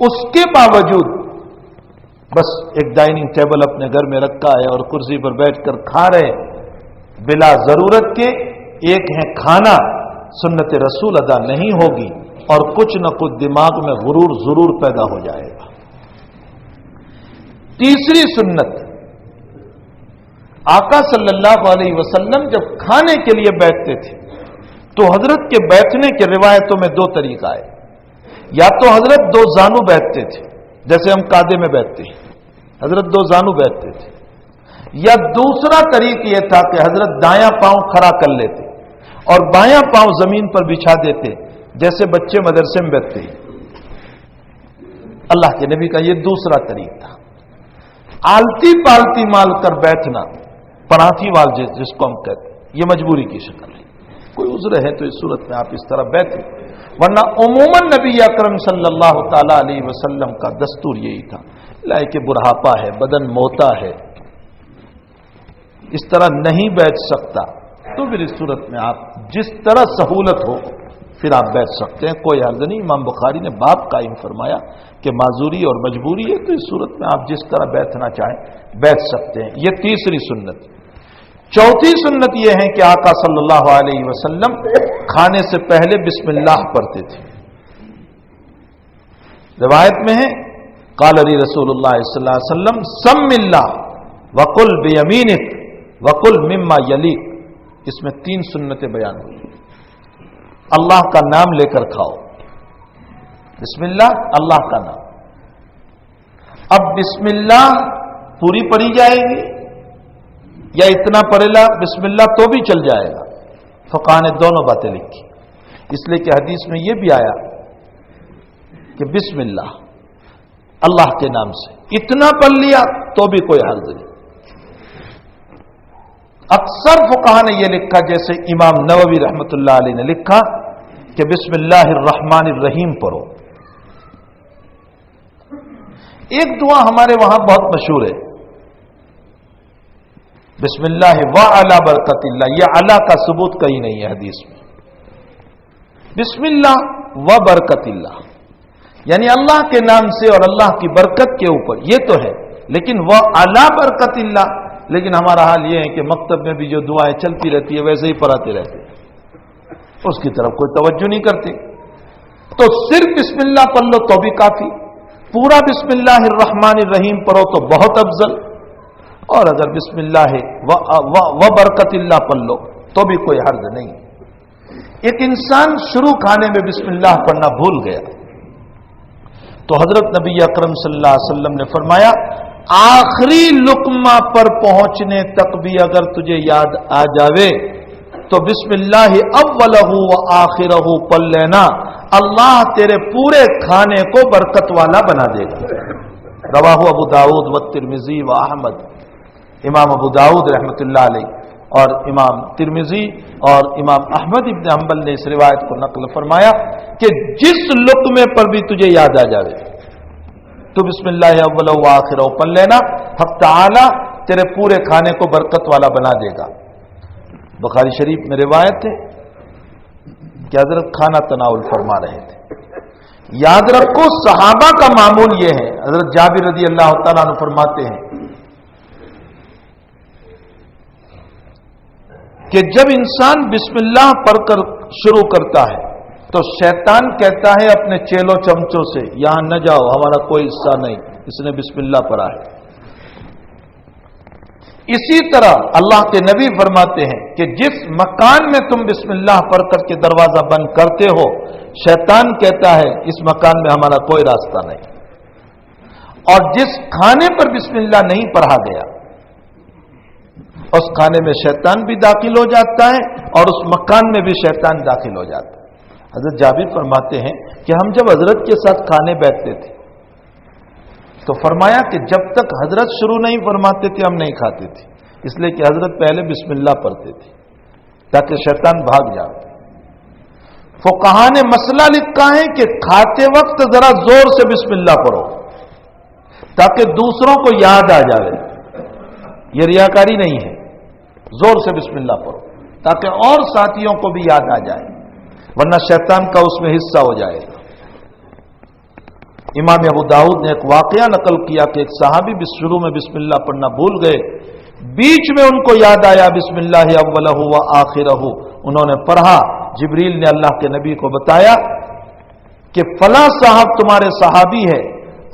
Speaker 1: اس کے باوجود بس ایک ڈائننگ ٹیبل اپنے گھر میں رکھا ہے اور کرسی پر بیٹھ کر کھا رہے بلا ضرورت کے، ایک ہے کھانا سنت رسول ادا نہیں ہوگی اور کچھ نہ کچھ دماغ میں غرور ضرور پیدا ہو جائے گا۔ تیسری سنت، آقا صلی اللہ علیہ وسلم جب کھانے کے لیے بیٹھتے تھے تو حضرت کے بیٹھنے کے روایتوں میں دو طریقہ ہے، یا تو حضرت دو زانو بیٹھتے تھے جیسے ہم قادے میں بیٹھتے ہیں، حضرت دو زانو بیٹھتے تھے، یا دوسرا طریقہ یہ تھا کہ حضرت دایاں پاؤں کھڑا کر لیتے اور بایاں پاؤں زمین پر بچھا دیتے جیسے بچے مدرسے میں بیٹھتے ہیں۔ اللہ کے نبی کا یہ دوسرا طریقہ تھا۔ آلتی پالتی مال کر بیٹھنا، پراٹھی وال جس کو ہم کہتے ہیں، یہ مجبوری کی شکل ہے، کوئی عذر ہے تو اس صورت میں آپ اس طرح بیٹھیں، ورنہ عموماً نبی اکرم صلی اللہ تعالی علیہ وسلم کا دستور یہی تھا، لائے کہ بڑھاپا ہے، بدن موٹا ہے، اس طرح نہیں بیٹھ سکتا، تو پھر اس صورت میں آپ جس طرح سہولت ہو پھر آپ بیٹھ سکتے ہیں، کوئی حرج نہیں۔ امام بخاری نے باب قائم فرمایا کہ معذوری اور مجبوری ہے تو اس صورت میں آپ جس طرح بیٹھنا چاہیں بیٹھ سکتے ہیں۔ یہ تیسری سنت۔ چوتھی سنت یہ ہے کہ آقا صلی اللہ علیہ وسلم کھانے سے پہلے بسم اللہ پڑھتے تھے۔ روایت میں ہے قال علی رسول اللہ صلی اللہ علیہ وسلم سم اللہ وقل بیمینک وقل مما یلیک، اس میں تین سنتیں بیان ہوئی۔ اللہ کا نام لے کر کھاؤ، بسم اللہ، اللہ کا نام۔ اب بسم اللہ پوری پڑھی جائے گی یا اتنا پڑھے بسم اللہ تو بھی چل جائے گا؟ فقہ نے دونوں باتیں لکھی، اس لیے کہ حدیث میں یہ بھی آیا کہ بسم اللہ، اللہ کے نام سے اتنا پڑھ لیا تو بھی کوئی حرج نہیں۔ اکثر فقہ نے یہ لکھا، جیسے امام نووی رحمۃ اللہ علیہ نے لکھا کہ بسم اللہ الرحمن الرحیم پڑھو۔ ایک دعا ہمارے وہاں بہت مشہور ہے، بسم اللہ وعلی برکت اللہ، یہ علی کا ثبوت کہیں نہیں ہے حدیث میں۔ بسم اللہ و برکت اللہ یعنی اللہ کے نام سے اور اللہ کی برکت کے اوپر، یہ تو ہے، لیکن وہ علی برکت اللہ، لیکن ہمارا حال یہ ہے کہ مکتب میں بھی جو دعائیں چلتی رہتی ہے ویسے ہی پڑھاتے رہتے ہیں، اس کی طرف کوئی توجہ نہیں کرتے۔ تو صرف بسم اللہ پڑھ لو تو بھی کافی، پورا بسم اللہ الرحمن الرحیم پڑھو تو بہت افضل، اور اگر بسم اللہ و برکت اللہ پڑھ لو تو بھی کوئی حرج نہیں۔ ایک انسان شروع کھانے میں بسم اللہ پڑھنا بھول گیا تو حضرت نبی اکرم صلی اللہ علیہ وسلم نے فرمایا آخری لقمہ پر پہنچنے تک بھی اگر تجھے یاد آ جاوے تو بسم اللہ اولہ و آخرہ پڑھ لینا، اللہ تیرے پورے کھانے کو برکت والا بنا دے گا۔ رواہ ابو داؤد و ترمذی و احمد، امام ابو داؤد رحمۃ اللہ علیہ اور امام ترمذی اور امام احمد ابن حنبل نے اس روایت کو نقل فرمایا کہ جس لقمے پر بھی تجھے یاد آ جاوے تو بسم اللہ اول و آخر پڑھ لینا، حق تعالی تیرے پورے کھانے کو برکت والا بنا دے گا۔ بخاری شریف میں روایت ہے کہ حضرت کھانا تناول فرما رہے تھے، یاد رکھو صحابہ کا معمول یہ ہے، حضرت جابر رضی اللہ تعالیٰ عنہ فرماتے ہیں کہ جب انسان بسم اللہ پڑھ کر شروع کرتا ہے تو شیطان کہتا ہے اپنے چیلوں چمچوں سے یہاں نہ جاؤ، ہمارا کوئی حصہ نہیں، اس نے بسم اللہ پڑھا ہے۔ اسی طرح اللہ کے نبی فرماتے ہیں کہ جس مکان میں تم بسم اللہ پڑھ کر کے دروازہ بند کرتے ہو شیطان کہتا ہے اس مکان میں ہمارا کوئی راستہ نہیں، اور جس کھانے پر بسم اللہ نہیں پڑھا گیا اس کھانے میں شیطان بھی داخل ہو جاتا ہے اور اس مکان میں بھی شیطان داخل ہو جاتا ہے۔ حضرت جابر فرماتے ہیں کہ ہم جب حضرت کے ساتھ کھانے بیٹھتے تھے تو فرمایا کہ جب تک حضرت شروع نہیں فرماتے تھے ہم نہیں کھاتے تھے، اس لیے کہ حضرت پہلے بسم اللہ پڑھتے تھے تاکہ شیطان بھاگ جائے۔ فقہا نے مسئلہ لکھا ہے کہ کھاتے وقت ذرا زور سے بسم اللہ پڑھو تاکہ دوسروں کو یاد آ جائے، یہ ریاکاری نہیں ہے، زور سے بسم اللہ پڑھو تاکہ اور ساتھیوں کو بھی یاد آ جائے، ورنہ شیطان کا اس میں حصہ ہو جائے گا۔ امام ابو داؤد نے ایک واقعہ نقل کیا کہ ایک صحابی شروع میں بسم اللہ پڑھنا بھول گئے، بیچ میں ان کو یاد آیا بسم اللہ اولہ و آخرہ، انہوں نے پڑھا، جبریل نے اللہ کے نبی کو بتایا کہ فلاں صاحب تمہارے صحابی ہے،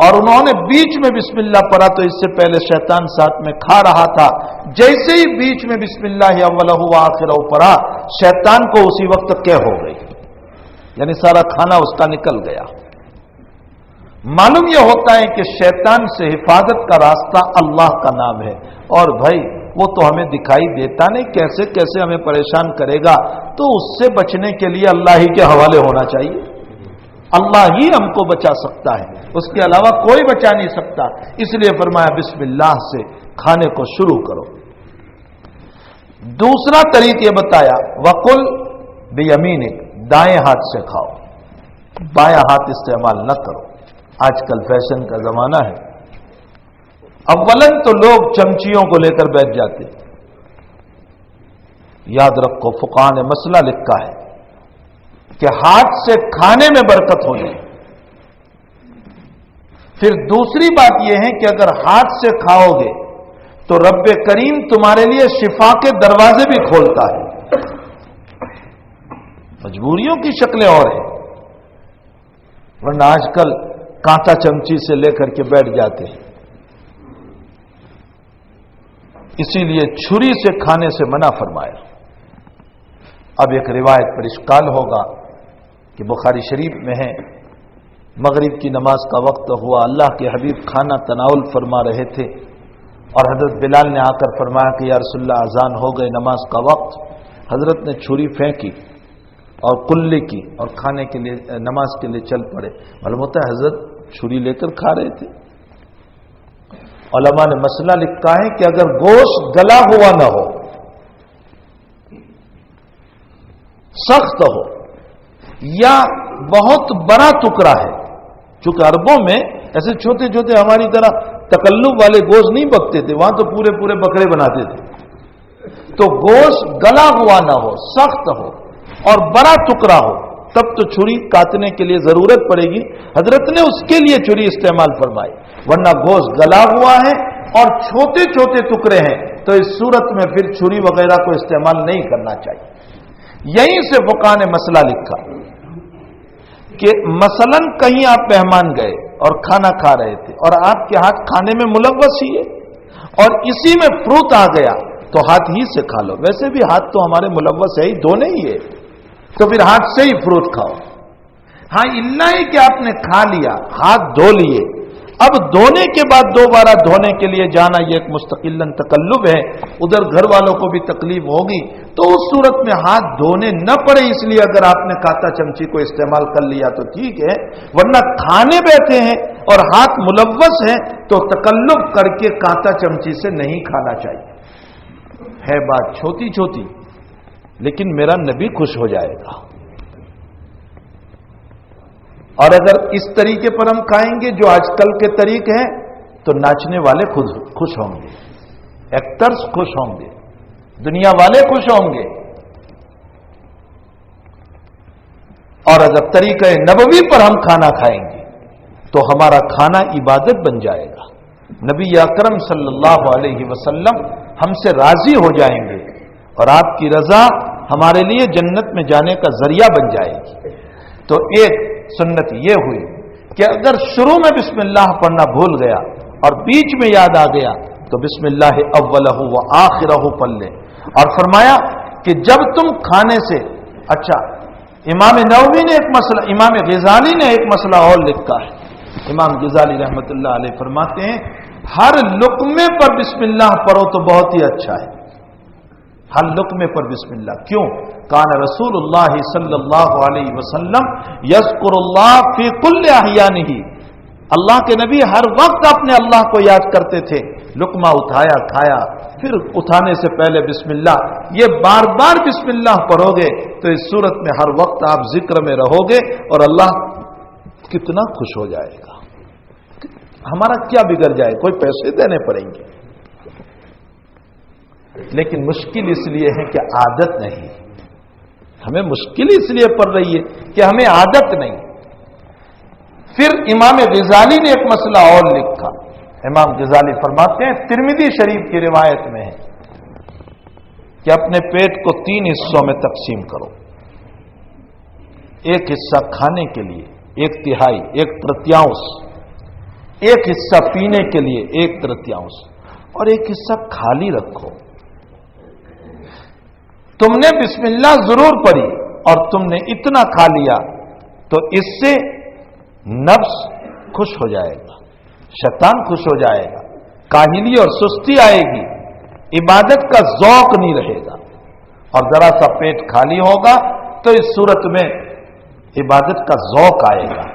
Speaker 1: اور انہوں نے بیچ میں بسم اللہ پڑھا تو اس سے پہلے شیطان ساتھ میں کھا رہا تھا، جیسے ہی بیچ میں بسم اللہ اولہ و آخرہ پڑھا، شیطان کو اسی وقت کیا ہو گئی، یعنی سارا کھانا اس کا نکل گیا۔ معلوم یہ ہوتا ہے کہ شیطان سے حفاظت کا راستہ اللہ کا نام ہے، اور بھائی وہ تو ہمیں دکھائی دیتا نہیں، کیسے کیسے ہمیں پریشان کرے گا، تو اس سے بچنے کے لیے اللہ ہی کے حوالے ہونا چاہیے، اللہ ہی ہم کو بچا سکتا ہے، اس کے علاوہ کوئی بچا نہیں سکتا، اس لیے فرمایا بسم اللہ سے کھانے کو شروع کرو۔ دوسرا طریقہ یہ بتایا وَقُلْ بِيَمِينِكَ، دائیں ہاتھ سے کھاؤ، بایاں ہاتھ استعمال نہ کرو، آج کل فیشن کا زمانہ ہے، اولن تو لوگ چمچیوں کو لے کر بیٹھ جاتے، یاد رکھو فقہاء نے مسئلہ لکھا ہے کہ ہاتھ سے کھانے میں برکت ہو جائے۔ پھر دوسری بات یہ ہے کہ اگر ہاتھ سے کھاؤ گے تو رب کریم تمہارے لیے شفا کے دروازے بھی کھولتا ہے، مجبوریوں کی شکلیں اور ہیں، ورنہ آج کل کانٹا چمچی سے لے کر کے بیٹھ جاتے ہیں، اسی لیے چھری سے کھانے سے منع فرمایا۔ اب ایک روایت پر اشکال ہوگا کہ بخاری شریف میں ہے، مغرب کی نماز کا وقت ہوا، اللہ کے حبیب کھانا تناول فرما رہے تھے، اور حضرت بلال نے آ کر فرمایا کہ یا رسول اللہ اذان ہو گئے، نماز کا وقت۔ حضرت نے چھری پھینکی اور کلی کی اور کھانے کے لیے نماز کے لیے چل پڑے۔ معلوم ہوتا ہے حضرت چھری لے کر کھا رہے تھے۔ علماء نے مسئلہ لکھا ہے کہ اگر گوشت گلا ہوا نہ ہو، سخت ہو، یا بہت بڑا ٹکڑا ہے، چونکہ عربوں میں ایسے چھوٹے چھوٹے ہماری طرح تکلف والے گوشت نہیں پکتے تھے، وہاں تو پورے پورے بکرے بناتے تھے، تو گوشت گلا ہوا نہ ہو، سخت ہو اور بڑا ٹکڑا ہو، تب تو چھری کاٹنے کے لیے ضرورت پڑے گی، حضرت نے اس کے لیے چھری استعمال فرمائی، ورنہ گوشت گلا ہوا ہے اور چھوٹے چھوٹے ٹکڑے ہیں تو اس صورت میں پھر چھری وغیرہ کو استعمال نہیں کرنا چاہیے۔ یہیں سے فقہاء نے مسئلہ لکھا کہ مثلا کہیں آپ مہمان گئے اور کھانا کھا رہے تھے اور آپ کے ہاتھ کھانے میں ملوث ہی ہے اور اسی میں فروٹ آ گیا تو ہاتھ ہی سے کھا لو، ویسے بھی ہاتھ تو ہمارے ملوث ہے ہی، دھونے ہی ہے، تو پھر ہاتھ سے ہی فروٹ کھاؤ۔ ہاں الا ہی کہ آپ نے کھا لیا، ہاتھ دھو لیے، اب دھونے کے بعد دوبارہ دھونے کے لیے جانا یہ ایک مستقل تکلف ہے، ادھر گھر والوں کو بھی تکلیف ہوگی، تو اس صورت میں ہاتھ دھونے نہ پڑے، اس لیے اگر آپ نے کانٹا چمچی کو استعمال کر لیا تو ٹھیک ہے، ورنہ کھانے بیٹھے ہیں اور ہاتھ ملوث ہیں تو تکلف کر کے کانٹا چمچی سے نہیں کھانا چاہیے۔ ہے بات چھوٹی چھوٹی، لیکن میرا نبی خوش ہو جائے گا، اور اگر اس طریقے پر ہم کھائیں گے جو آج کل کے طریقے ہیں تو ناچنے والے خود خوش ہوں گے، ایکٹرز خوش ہوں گے، دنیا والے خوش ہوں گے، اور اگر طریقہ نبوی پر ہم کھانا کھائیں گے تو ہمارا کھانا عبادت بن جائے گا، نبی اکرم صلی اللہ علیہ وسلم ہم سے راضی ہو جائیں گے اور آپ کی رضا ہمارے لیے جنت میں جانے کا ذریعہ بن جائے گی۔ تو ایک سنت یہ ہوئی کہ اگر شروع میں بسم اللہ پڑھنا بھول گیا اور بیچ میں یاد آ گیا تو بسم اللہ اولہ و آخرہ پڑھ لیں، اور فرمایا کہ جب تم کھانے سے، اچھا امام نووی نے ایک مسئلہ، امام غزالی نے ایک مسئلہ اور لکھا ہے، امام غزالی رحمت اللہ علیہ فرماتے ہیں ہر لقمے پر بسم اللہ پڑھو تو بہت ہی اچھا ہے، ہر لقمے پر بسم اللہ، کیوں؟ کان رسول اللہ صلی اللہ علیہ وسلم یذکر اللہ فی کل احیانہ، اللہ کے نبی ہر وقت اپنے اللہ کو یاد کرتے تھے، لقمہ اٹھایا کھایا، پھر اٹھانے سے پہلے بسم اللہ، یہ بار بار بسم اللہ پڑھو گے تو اس صورت میں ہر وقت آپ ذکر میں رہو گے اور اللہ کتنا خوش ہو جائے گا، ہمارا کیا بگڑ جائے، کوئی پیسے دینے پڑیں گے، لیکن مشکل اس لیے ہے کہ عادت نہیں، ہمیں مشکل اس لیے پڑ رہی ہے کہ ہمیں عادت نہیں۔ پھر امام غزالی نے ایک مسئلہ اور لکھا. امام غزالی فرماتے ہیں، ترمذی شریف کی روایت میں ہے کہ اپنے پیٹ کو 3 حصوں میں تقسیم کرو. ایک حصہ کھانے کے لیے، 1/3، 1/3، ایک حصہ پینے کے لیے 1/3، اور ایک حصہ خالی رکھو. تم نے بسم اللہ ضرور پڑھی اور تم نے اتنا کھا لیا تو اس سے نفس خوش ہو جائے گا، شیطان خوش ہو جائے گا، کاہلی اور سستی آئے گی، عبادت کا ذوق نہیں رہے گا. اور ذرا سا پیٹ خالی ہوگا تو اس صورت میں عبادت کا ذوق آئے گا.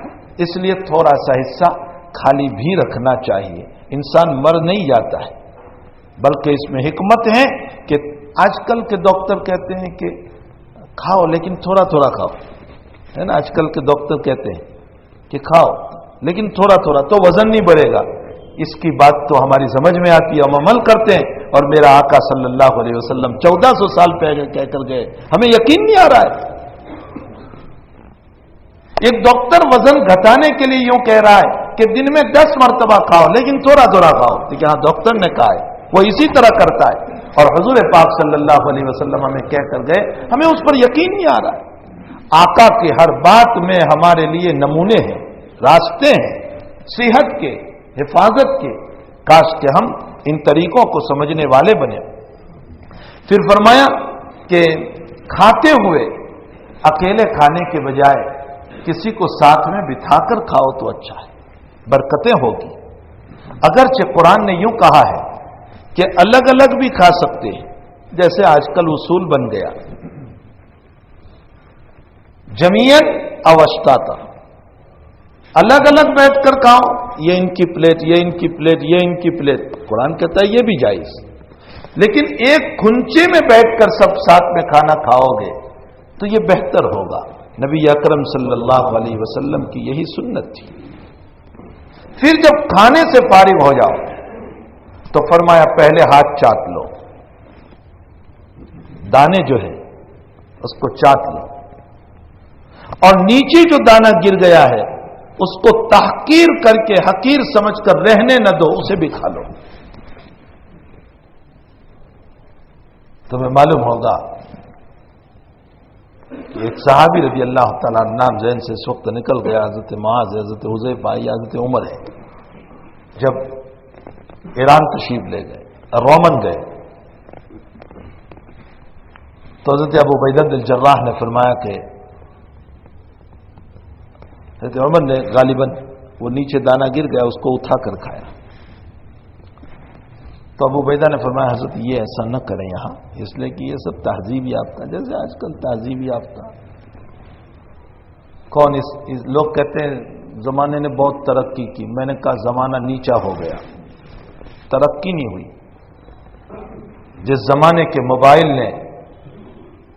Speaker 1: اس لیے تھوڑا سا حصہ خالی بھی رکھنا چاہیے. انسان مر نہیں جاتا ہے، بلکہ اس میں حکمت ہے کہ آج کل کے ڈاکٹر کہتے ہیں کہ کھاؤ لیکن تھوڑا تھوڑا کھاؤ، ہے نا. آج کل کے ڈاکٹر کہتے ہیں کہ کھاؤ لیکن تھوڑا تھوڑا، تو وزن نہیں بڑھے گا. اس کی بات تو ہماری سمجھ میں آتی ہے، ہم عمل کرتے ہیں. اور میرا آقا صلی اللہ علیہ وسلم 1400 سال پہلے کہہ کر گئے، ہمیں یقین نہیں آ رہا ہے. ایک ڈاکٹر وزن گھٹانے کے لیے یوں کہہ رہا ہے کہ دن میں 10 مرتبہ کھاؤ لیکن تھوڑا تھوڑا کھاؤ. لیکن ہاں ڈاکٹر نے کہا ہے، وہ اسی طرح کرتا ہے. اور حضور پاک صلی اللہ علیہ وسلم ہمیں کہہ کر گئے، ہمیں اس پر یقین نہیں آ رہا ہے. آقا کی ہر بات میں ہمارے لیے نمونے ہیں، راستے ہیں صحت کے، حفاظت کے. کاش کہ ہم ان طریقوں کو سمجھنے والے بنے. پھر فرمایا کہ کھاتے ہوئے اکیلے کھانے کے بجائے کسی کو ساتھ میں بٹھا کر کھاؤ تو اچھا ہے، برکتیں ہوگی. اگرچہ قرآن نے یوں کہا ہے کہ الگ الگ بھی کھا سکتے ہیں، جیسے آج کل اصول بن گیا جمیعن اوشتاتا، الگ الگ بیٹھ کر کھاؤ، یہ ان کی پلیٹ، یہ ان کی پلیٹ، یہ ان کی پلیٹ. قرآن کہتا ہے یہ بھی جائز. لیکن ایک کھنچے میں بیٹھ کر سب ساتھ میں کھانا کھاؤ گے تو یہ بہتر ہوگا. نبی اکرم صلی اللہ علیہ وسلم کی یہی سنت تھی. پھر جب کھانے سے فارغ ہو جاؤ تو فرمایا پہلے ہاتھ چاٹ لو، دانے جو ہے اس کو چاٹ لو، اور نیچے جو دانہ گر گیا ہے اس کو تحقیر کر کے حقیر سمجھ کر رہنے نہ دو، اسے بھی کھا لو. تمہیں معلوم ہوگا کہ ایک صحابی رضی اللہ تعالیٰ نام ذہن سے اس وقت نکل گیا، حضرت معاذ، حضرت حذیفہ آئی، حضرت عمر ہے. جب ایران تشریف لے گئے، رومن گئے، تو حضرت ابو عبیدہ بن الجراح نے فرمایا کہ حضرت عمر نے غالباً وہ نیچے دانہ گر گیا اس کو اٹھا کر کھایا. تو ابو عبیدہ نے فرمایا حضرت یہ ایسا نہ کریں یہاں، اس لیے کہ یہ سب تہذیب یافتہ، جیسے آج کل تہذیب یافتہ کون اس لوگ کہتے ہیں زمانے نے بہت ترقی کی. میں نے کہا زمانہ نیچا ہو گیا، ترقی نہیں ہوئی. جس زمانے کے موبائل نے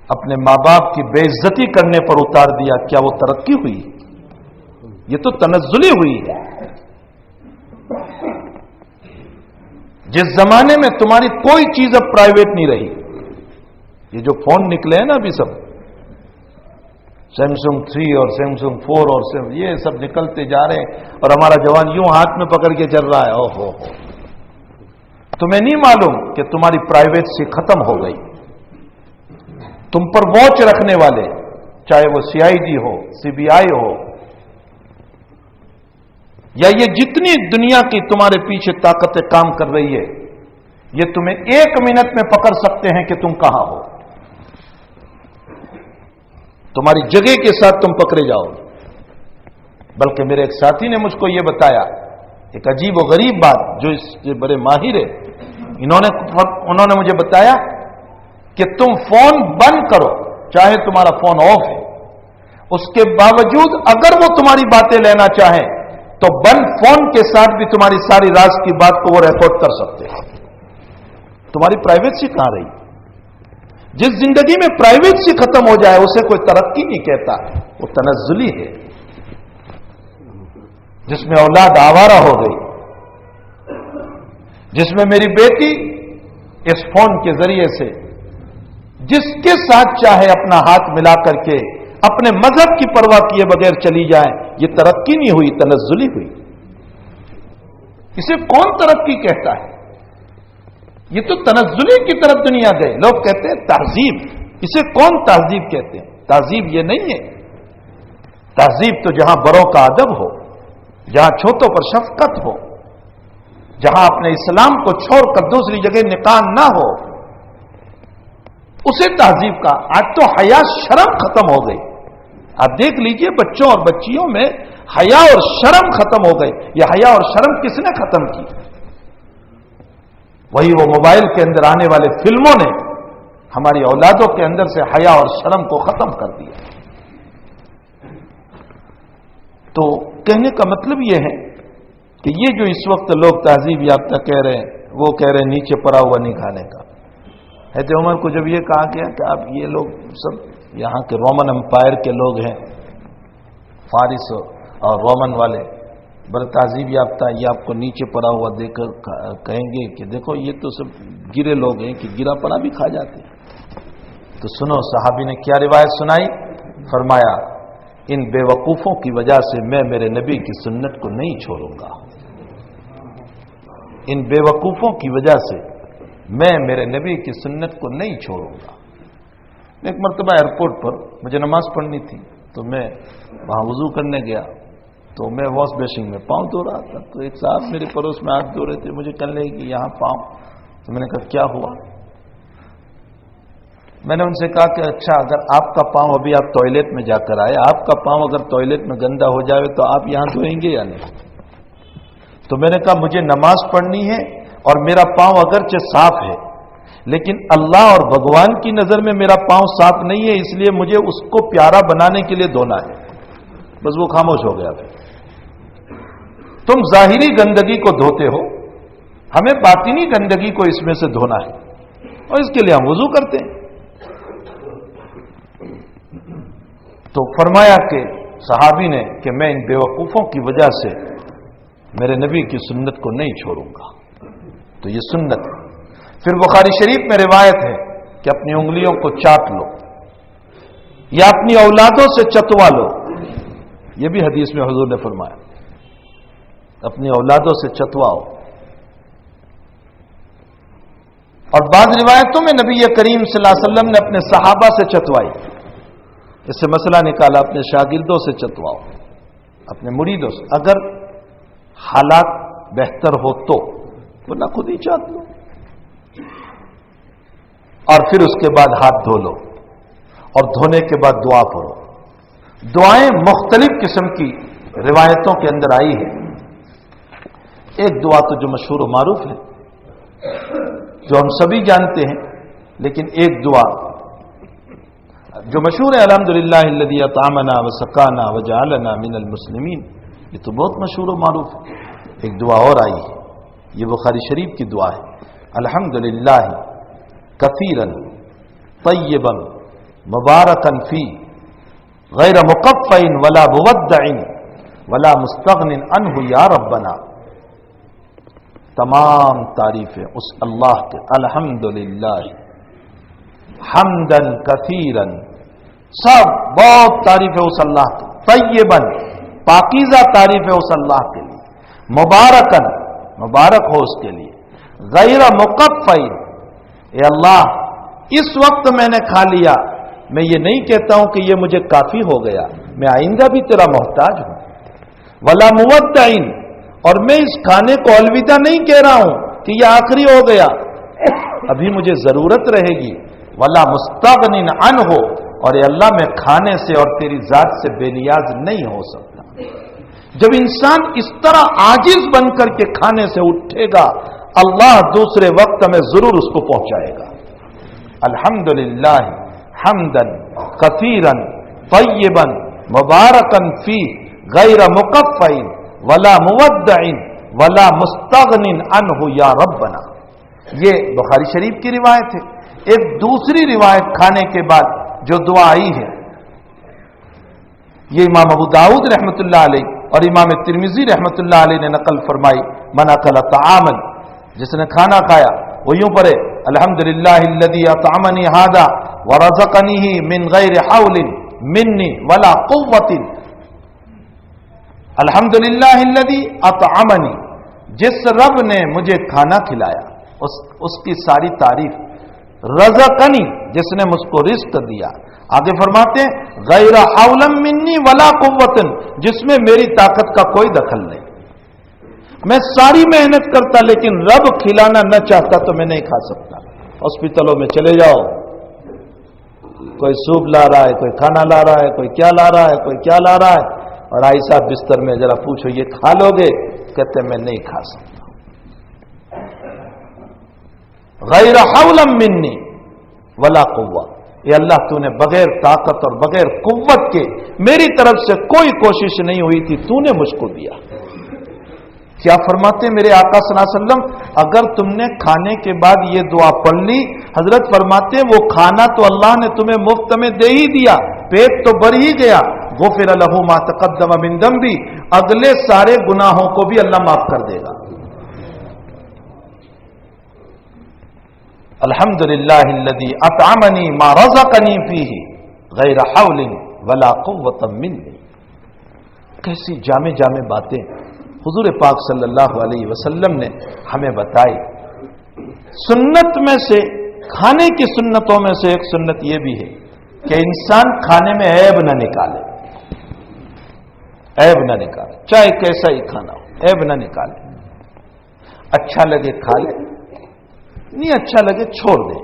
Speaker 1: اپنے ماں باپ کی بے عزتی کرنے پر اتار دیا، کیا وہ ترقی ہوئی؟ یہ تو تنزلی ہوئی ہے. جس زمانے میں تمہاری کوئی چیز اب پرائیویٹ نہیں رہی، یہ جو فون نکلے ہیں نا ابھی سب سیمسنگ 3 اور سیمسنگ 4 اور یہ سب نکلتے جا رہے ہیں، اور ہمارا جوان یوں ہاتھ میں پکڑ کے چل رہا ہے. او ہو تمہیں نہیں معلوم کہ تمہاری پرائیویسی ختم ہو گئی. تم پر واچ رکھنے والے، چاہے وہ CID ہو، CBI ہو، یا یہ جتنی دنیا کی تمہارے پیچھے طاقتیں کام کر رہی ہے، یہ تمہیں 1 منٹ میں پکڑ سکتے ہیں کہ تم کہاں ہو. تمہاری جگہ کے ساتھ تم پکڑے جاؤ. بلکہ میرے ایک ساتھی نے مجھ کو یہ بتایا، ایک عجیب و غریب بات، جو اس سے بڑے ماہر ہے، انہوں نے مجھے بتایا کہ تم فون بند کرو، چاہے تمہارا فون آف ہے، اس کے باوجود اگر وہ تمہاری باتیں لینا چاہیں تو بند فون کے ساتھ بھی تمہاری ساری راز کی بات کو وہ ریکارڈ کر سکتے ہیں. تمہاری پرائیویسی کہاں رہی؟ جس زندگی میں پرائیویسی ختم ہو جائے اسے کوئی ترقی نہیں کہتا، وہ تنزلی ہے. جس میں اولاد آوارہ ہو گئی، جس میں میری بیٹی اس فون کے ذریعے سے جس کے ساتھ چاہے اپنا ہاتھ ملا کر کے اپنے مذہب کی پرواہ کیے بغیر چلی جائیں، یہ ترقی نہیں ہوئی، تنزلی ہوئی۔ اسے کون ترقی کہتا ہے؟ یہ تو تنزلی کی طرف دنیا گئے۔ لوگ کہتے ہیں تہذیب، اسے کون تہذیب کہتے ہیں؟ تہذیب یہ نہیں ہے۔ تہذیب تو جہاں بڑوں کا ادب ہو، جہاں چھوٹوں پر شفقت ہو، جہاں اپنے اسلام کو چھوڑ کر دوسری جگہ نکاح نہ ہو، اسے تہذیب کا۔ آج تو حیا شرم ختم ہو گئی۔ آپ دیکھ لیجئے بچوں اور بچیوں میں حیا اور شرم ختم ہو گئی۔ یہ حیا اور شرم کس نے ختم کی؟ وہی وہ موبائل کے اندر آنے والے فلموں نے ہماری اولادوں کے اندر سے حیا اور شرم کو ختم کر دیا۔ تو کہنے کا مطلب یہ ہے کہ یہ جو اس وقت لوگ تہذیب یافتہ کہہ رہے ہیں، وہ کہہ رہے ہیں نیچے پڑا ہوا نہیں کھانے کا۔ حضرت عمر کو جب یہ کہا گیا کہ آپ یہ لوگ سب یہاں کے رومن امپائر کے لوگ ہیں، فارس اور رومن والے بڑے تہذیب یافتہ، یہ آپ کو نیچے پڑا ہوا دے کر کہیں گے کہ دیکھو یہ تو سب گرے لوگ ہیں کہ گرا پڑا بھی کھا جاتے ہیں۔ تو سنو صحابی نے کیا روایت سنائی، فرمایا ان بے وقوفوں کی وجہ سے میں میرے نبی کی سنت کو نہیں چھوڑوں گا۔ ان بے وقوفوں کی وجہ سے میں میرے نبی کی سنت کو نہیں چھوڑوں گا۔ ایک مرتبہ ایئرپورٹ پر مجھے نماز پڑھنی تھی، تو میں وہاں وضو کرنے گیا، تو میں واش بیسن میں پاؤں دھو رہا تھا، تو ایک صاحب میرے پڑوس میں ہاتھ دھو رہے تھے، مجھے کہنے لگے کہ یہاں پاؤں۔ تو میں نے کہا کیا ہوا؟ میں نے ان سے کہا کہ اچھا اگر آپ کا پاؤں ابھی آپ ٹوائلٹ میں جا کر آئے، آپ کا پاؤں اگر ٹوائلٹ میں گندا ہو جائے تو آپ یہاں دھوئیں گے یا نہیں؟ تو میں نے کہا مجھے نماز پڑھنی ہے اور میرا پاؤں اگرچہ صاف ہے، لیکن اللہ اور بھگوان کی نظر میں میرا پاؤں صاف نہیں ہے، اس لیے مجھے اس کو پیارا بنانے کے لیے دھونا ہے۔ بس وہ خاموش ہو گیا۔ تم ظاہری گندگی کو دھوتے ہو، ہمیں باطنی گندگی کو اس میں سے دھونا ہے، اور اس کے لیے ہم وضو کرتے ہیں۔ تو فرمایا کہ صحابی نے کہ میں ان بیوقوفوں کی وجہ سے میرے نبی کی سنت کو نہیں چھوڑوں گا۔ تو یہ سنت ہے۔ پھر بخاری شریف میں روایت ہے کہ اپنی انگلیوں کو چاٹ لو یا اپنی اولادوں سے چتوا لو، یہ بھی حدیث میں حضور نے فرمایا، اپنی اولادوں سے چتواؤ۔ اور بعض روایتوں میں نبی کریم صلی اللہ علیہ وسلم نے اپنے صحابہ سے چتوائی، اس سے مسئلہ نکالا اپنے شاگردوں سے چتواؤ، اپنے مریدوں سے، اگر حالات بہتر ہو تو، ورنہ خود ہی چاٹ لو، اور پھر اس کے بعد ہاتھ دھو لو، اور دھونے کے بعد دعا پڑھو۔ دعائیں مختلف قسم کی روایتوں کے اندر آئی ہے۔ ایک دعا تو جو مشہور و معروف ہے، جو ہم سبھی جانتے ہیں، لیکن ایک دعا جو مشہور ہے، الحمدللہ الذی اطعمنا وسقانا وجعلنا من المسلمین، یہ تو بہت مشہور و معروف ہے۔ ایک دعا اور آئی ہے، یہ بخاری شریف کی دعا ہے، الحمدللہ کثیرا طیبا مبارکا فی غیر مقفع ولا مودع ولا مستغن عنہ یا ربنا۔ تمام تعریفیں اس اللہ کے، الحمدللہ حمدن کثیرا، سب بہت تعریف ہے اس اللہ کی، طیبا پاکیزہ تعریف ہے اس اللہ کے لیے، مبارکن مبارک ہو اس کے لیے، غیر مقفع، اے اللہ اس وقت میں نے کھا لیا، میں یہ نہیں کہتا ہوں کہ یہ مجھے کافی ہو گیا، میں آئندہ بھی تیرا محتاج ہوں، ولا مودع، اور میں اس کھانے کو الوداع نہیں کہہ رہا ہوں کہ یہ آخری ہو گیا، ابھی مجھے ضرورت رہے گی، ولا مستغن عنہ، اور اے اللہ میں کھانے سے اور تیری ذات سے بے نیاز نہیں ہو سکتا۔ جب انسان اس طرح عاجز بن کر کے کھانے سے اٹھے گا، اللہ دوسرے وقت میں ضرور اس کو پہنچائے گا۔ الحمدللہ حمدن کثیرا طیبا مبارکا فی غیر مقفع ولا مودع ولا مستغن عنہ یا ربنا۔ یہ بخاری شریف کی روایت ہے۔ ایک دوسری روایت کھانے کے بعد جو دعا آئی ہے، یہ امام ابو داؤد رحمۃ اللہ علیہ اور امام ترمذی رحمۃ اللہ علیہ نے نقل فرمائی، من اکل طعاما، جس نے کھانا کھایا وہ یوں پڑھے، الحمدللہ الذی اطعمنی ھذا ورزقنیہ من غیر حول منی ولا قوۃ الحمدللہ الذی اطعمنی، جس رب نے مجھے کھانا کھلایا، اس کی ساری تعریف۔ رزقنی، جس نے مجھ کو رزق دیا۔ آگے فرماتے ہیں غیر حول منی ولا قوت، جس میں میری طاقت کا کوئی دخل نہیں، میں ساری محنت کرتا لیکن رب کھلانا نہ چاہتا تو میں نہیں کھا سکتا۔ ہاسپٹلوں میں چلے جاؤ، کوئی سوپ لا رہا ہے، کوئی کھانا لا رہا ہے، کوئی کیا لا رہا ہے، کوئی کیا لا رہا ہے، اور آئی صاحب بستر میں ذرا پوچھو یہ کھا لو گے؟ کہتے میں نہیں کھا سکتا۔ غیر حول منی ولا قوت، یہ اللہ تو نے بغیر طاقت اور بغیر قوت کے، میری طرف سے کوئی کوشش نہیں ہوئی تھی، تو نے مجھ کو دیا۔ کیا فرماتے میرے آقا صلی اللہ علیہ وسلم، اگر تم نے کھانے کے بعد یہ دعا پڑھ لی، حضرت فرماتے وہ کھانا تو اللہ نے تمہیں مفت میں دے ہی دیا، پیٹ تو بھر ہی گیا، غفر لہ ما تقدم من ذنبی، اگلے سارے گناہوں کو بھی اللہ معاف کر دے گا۔ الحمدللہ الذی اطعمنی ما رزقنی فیہ غیر حول ولا قوت منی۔ کیسی جامع جامع باتیں حضور پاک صلی اللہ علیہ وسلم نے ہمیں بتائی۔ سنت میں سے، کھانے کی سنتوں میں سے ایک سنت یہ بھی ہے کہ انسان کھانے میں عیب نہ نکالے، عیب نہ نکالے، چاہے کیسا ہی کھانا ہو، عیب نہ نکالے۔ اچھا لگے کھا لے، نہیں اچھا لگے چھوڑ دے۔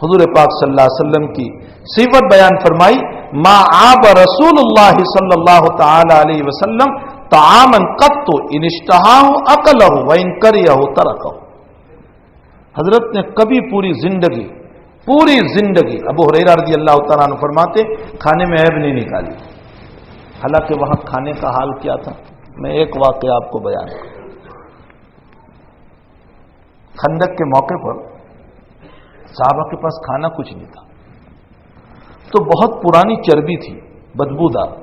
Speaker 1: حضور پاک صلی اللہ علیہ وسلم کی صفت بیان فرمائی، ما عاب رسول اللہ صلی اللہ تعالی علیہ وسلم طعاما قط ان اشتہاہ اکلہ وان کریہ ترکہ۔ حضرت نے کبھی پوری زندگی ابو ہریرہ رضی اللہ تعالیٰ عنہ فرماتے کھانے میں عیب نہیں نکالی۔ حالانکہ وہاں کھانے کا حال کیا تھا، میں ایک واقعہ آپ کو بیان کروں۔ خندق کے موقع پر صحابہ کے پاس کھانا کچھ نہیں تھا، تو بہت پرانی چربی تھی بدبودار،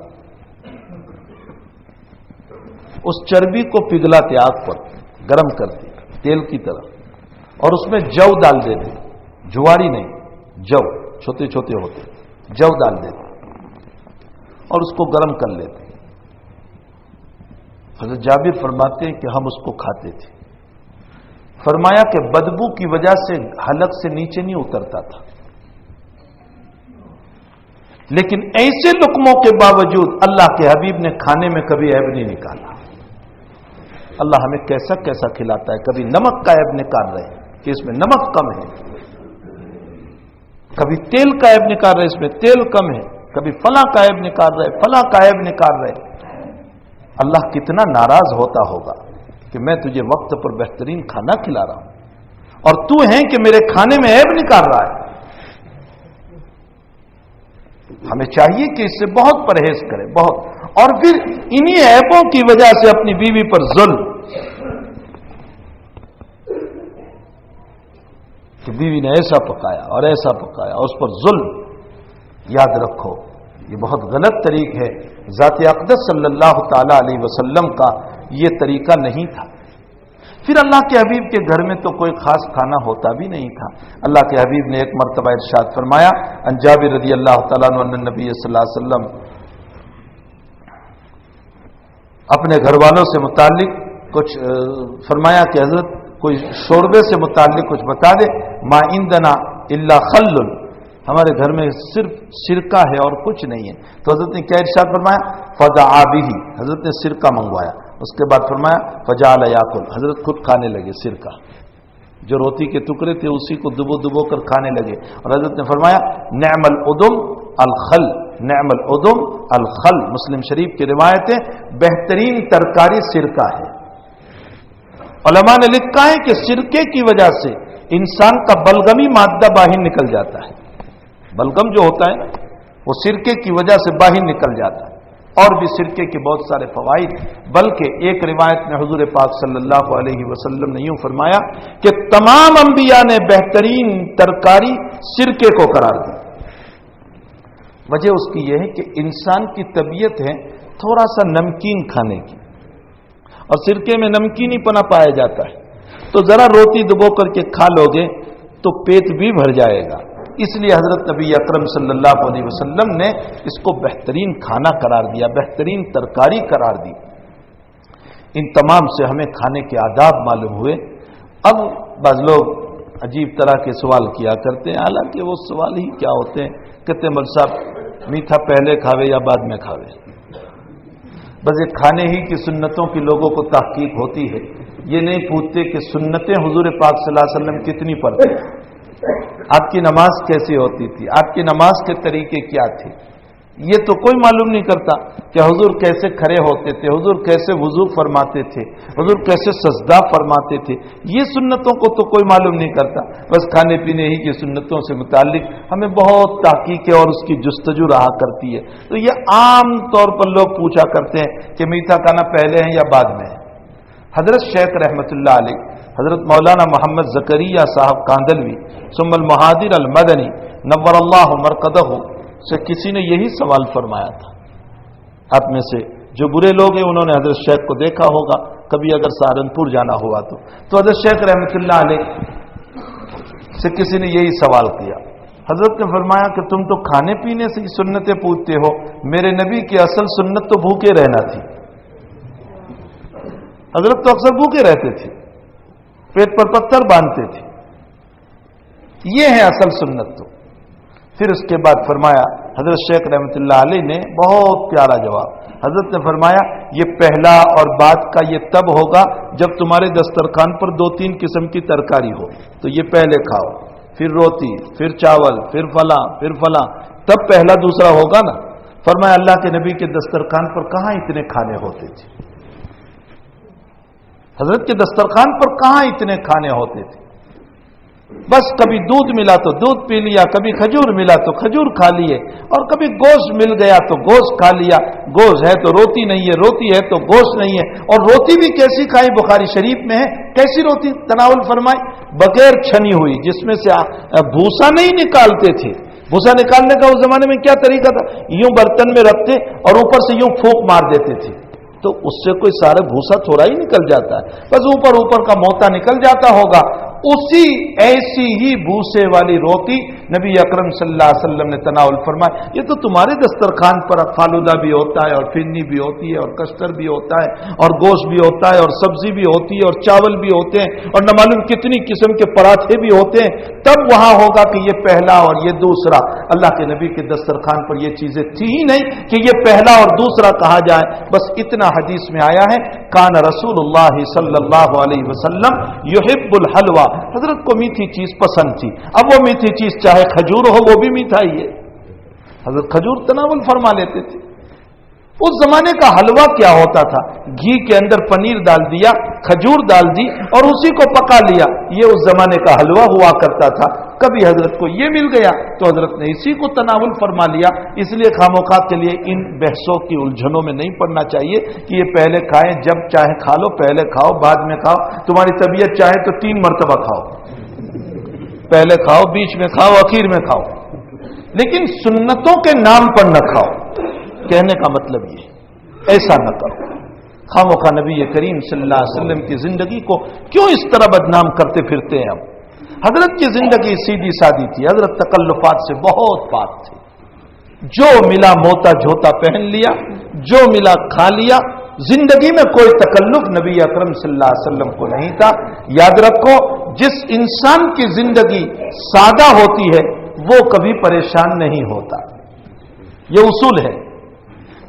Speaker 1: اس چربی کو پگھلاتے آگ پر، گرم کرتے تیل کی طرح، اور اس میں جو ڈال دیتے، جواری نہیں، جو چھوٹے چھوٹے ہوتے، جو ڈال دیتے اور اس کو گرم کر لیتے۔ حضرت جابر فرماتے ہیں کہ ہم اس کو کھاتے تھے۔ فرمایا کہ بدبو کی وجہ سے حلق سے نیچے نہیں اترتا تھا، لیکن ایسے لقموں کے باوجود اللہ کے حبیب نے کھانے میں کبھی عیب نہیں نکالا۔ اللہ ہمیں کیسا کیسا کھلاتا ہے، کبھی نمک کا عیب نکال رہے ہیں کہ اس میں نمک کم ہے، کبھی تیل کا عیب نکال رہے اس میں تیل کم ہے، کبھی فلاں کا عیب نکال رہے، فلاں کا عیب نکال رہے۔ اللہ کتنا ناراض ہوتا ہوگا کہ میں تجھے وقت پر بہترین کھانا کھلا رہا ہوں اور تو ہے کہ میرے کھانے میں عیب نکال رہا ہے۔ ہمیں چاہیے کہ اس سے بہت پرہیز کرے، بہت، اور پھر انہی عیبوں کی وجہ سے اپنی بیوی پر ظلم، کہ بیوی نے ایسا پکایا اور ایسا پکایا، اس پر ظلم، یاد رکھو یہ بہت غلط طریق ہے۔ ذات اقدس صلی اللہ تعالی علیہ وسلم کا یہ طریقہ نہیں تھا۔ پھر اللہ کے حبیب کے گھر میں تو کوئی خاص کھانا ہوتا بھی نہیں تھا۔ اللہ کے حبیب نے ایک مرتبہ ارشاد فرمایا، عن جابر رضی اللہ تعالیٰ عنہ ان النبی صلی اللہ علیہ وسلم اپنے گھر والوں سے متعلق کچھ فرمایا کہ حضرت کوئی شوربے سے متعلق کچھ بتا دے، ما عندنا الا خل، ہمارے گھر میں صرف سرکہ ہے اور کچھ نہیں ہے۔ تو حضرت نے کیا ارشاد فرمایا، فدعا بہ، حضرت نے سرکہ منگوایا، اس کے بعد فرمایا فجعل یاکل، حضرت خود کھانے لگے سرکہ، جو روٹی کے ٹکڑے تھے اسی کو دبو دبو کر کھانے لگے، اور حضرت نے فرمایا نعم الادم الخل، نعم الادم الخل، مسلم شریف کی روایت ہے، بہترین ترکاری سرکہ ہے۔ علماء نے لکھا ہے کہ سرکے کی وجہ سے انسان کا بلغمی مادہ باہر نکل جاتا ہے، بلغم جو ہوتا ہے وہ سرکے کی وجہ سے باہر نکل جاتا ہے، اور بھی سرکے کے بہت سارے فوائد، بلکہ ایک روایت میں حضور پاک صلی اللہ علیہ وسلم نے یوں فرمایا کہ تمام انبیاء نے بہترین ترکاری سرکے کو قرار دی۔ وجہ اس کی یہ ہے کہ انسان کی طبیعت ہے تھوڑا سا نمکین کھانے کی، اور سرکے میں نمکین ہی پنا پایا جاتا ہے، تو ذرا روٹی دبو کر کے کھا لو گے تو پیٹ بھی بھر جائے گا۔ اس لیے حضرت نبی اکرم صلی اللہ علیہ وسلم نے اس کو بہترین کھانا قرار دیا، بہترین ترکاری قرار دی۔ ان تمام سے ہمیں کھانے کے آداب معلوم ہوئے۔ اب بعض لوگ عجیب طرح کے سوال کیا کرتے ہیں، حالانکہ وہ سوال ہی کیا ہوتے ہیں، کہتے ہیں مول صاحب میٹھا پہلے کھاوے یا بعد میں کھاوے؟ بس یہ کھانے ہی کی سنتوں کی لوگوں کو تحقیق ہوتی ہے، یہ نہیں پوچھتے کہ سنتیں حضور پاک صلی اللہ علیہ وسلم کتنی پڑھتے، آپ کی نماز کیسی ہوتی تھی، آپ کی نماز کے طریقے کیا تھے، یہ تو کوئی معلوم نہیں کرتا کہ حضور کیسے کھڑے ہوتے تھے، حضور کیسے وضو فرماتے تھے، حضور کیسے سجدہ فرماتے تھے، یہ سنتوں کو تو کوئی معلوم نہیں کرتا۔ بس کھانے پینے ہی کی سنتوں سے متعلق ہمیں بہت تحقیق ہے اور اس کی جستجو رہا کرتی ہے۔ تو یہ عام طور پر لوگ پوچھا کرتے ہیں کہ میٹھا کھانا پہلے ہے یا بعد میں ہے۔ حضرت شیخ رحمۃ اللہ علیہ حضرت مولانا محمد زکریا صاحب کاندلوی ثم المہادر المدنی نور اللہ مرقدہ سے کسی نے یہی سوال فرمایا تھا۔ آپ میں سے جو برے لوگ ہیں انہوں نے حضرت شیخ کو دیکھا ہوگا، کبھی اگر سہارنپور جانا ہوا تو حضرت شیخ رحمۃ اللہ علیہ سے کسی نے یہی سوال کیا۔ حضرت نے فرمایا کہ تم تو کھانے پینے سے سنتیں پوچھتے ہو، میرے نبی کی اصل سنت تو بھوکے رہنا تھی۔ حضرت تو اکثر بھوکے رہتے تھے، پیٹ پر پتھر باندھتے تھے، یہ ہے اصل سنت۔ تو پھر اس کے بعد فرمایا حضرت شیخ رحمۃ اللہ علیہ نے بہت پیارا جواب، حضرت نے فرمایا یہ پہلا اور بعد کا یہ تب ہوگا جب تمہارے دسترخوان پر 2-3 قسم کی ترکاری ہو، تو یہ پہلے کھاؤ، پھر روٹی، پھر چاول، پھر فلاں، تب پہلا دوسرا ہوگا نا۔ فرمایا اللہ کے نبی کے دسترخوان پر کہاں اتنے کھانے ہوتے تھے، حضرت کے دسترخوان پر کہاں اتنے کھانے ہوتے تھے، بس کبھی دودھ ملا تو دودھ پی لیا، کبھی کھجور ملا تو کھجور کھا لیے، اور کبھی گوشت مل گیا تو گوشت کھا لیا، گوشت ہے تو روٹی نہیں ہے، روٹی ہے تو گوشت نہیں ہے، اور روٹی بھی کیسی کھائی، بخاری شریف میں ہے کیسی روٹی تناول فرمائی، بغیر چھنی ہوئی، جس میں سے بھوسا نہیں نکالتے تھے۔ بھوسا نکالنے کا اس زمانے میں کیا طریقہ تھا، یوں برتن میں رکھتے اور اوپر سے یوں پھونک مار دیتے تھے، تو اس سے کوئی سارا بھوسا تھوڑا ہی نکل جاتا ہے، بس اوپر کا موتا نکل جاتا ہوگا۔ اسی ایسی ہی بھوسے والی روٹی نبی اکرم صلی اللہ علیہ وسلم نے تناول فرمایا۔ یہ تو تمہارے دسترخوان پر فالودہ بھی ہوتا ہے اور فنی بھی ہوتی ہے اور کسٹر بھی ہوتا ہے اور گوشت بھی ہوتا ہے اور سبزی بھی ہوتی ہے اور چاول بھی ہوتے ہیں اور نہ معلوم کتنی قسم کے پراٹھے بھی ہوتے ہیں، تب وہاں ہوگا کہ یہ پہلا اور یہ دوسرا۔ اللہ کے نبی کے دسترخوان پر یہ چیزیں تھی ہی نہیں کہ یہ پہلا اور دوسرا کہا جائے، بس اتنا حدیث میں آیا ہے کان رسول اللہ صلی اللہ علیہ وسلم یحب الحلوہ، حضرت کو میٹھی چیز پسند تھی۔ اب وہ میٹھی چیز چاہے کھجور ہو وہ بھی میٹھا ہی ہے، حضرت کھجور تناول فرما لیتے تھے۔ اس زمانے کا حلوہ کیا ہوتا تھا، گھی کے اندر پنیر ڈال دیا، کھجور ڈال دی اور اسی کو پکا لیا، یہ اس زمانے کا حلوہ ہوا کرتا تھا۔ کبھی حضرت کو یہ مل گیا تو حضرت نے اسی کو تناول فرما لیا۔ اس لیے خاموخواہ کے لیے ان بحثوں کی الجھنوں میں نہیں پڑنا چاہیے کہ یہ پہلے کھائیں، جب چاہے کھا لو، پہلے کھاؤ بعد میں کھاؤ، تمہاری طبیعت چاہے تو 3 مرتبہ کھاؤ، پہلے کھاؤ، بیچ میں کھاؤ، آخر میں کھاؤ، لیکن سنتوں کے نام پر نہ کھاؤ۔ کہنے کا مطلب یہ ایسا نہ کرو۔ خاموخواہ نبی کریم صلی اللہ علیہ وسلم کی زندگی کو کیوں اس طرح بدنام کرتے پھرتے ہیں ہم؟ حضرت کی زندگی سیدھی سادی تھی، حضرت تکلفات سے بہت پاک تھے، جو ملا موتا جھوتا پہن لیا، جو ملا کھا لیا، زندگی میں کوئی تکلف نبی اکرم صلی اللہ علیہ وسلم کو نہیں تھا۔ یاد رکھو جس انسان کی زندگی سادہ ہوتی ہے وہ کبھی پریشان نہیں ہوتا، یہ اصول ہے۔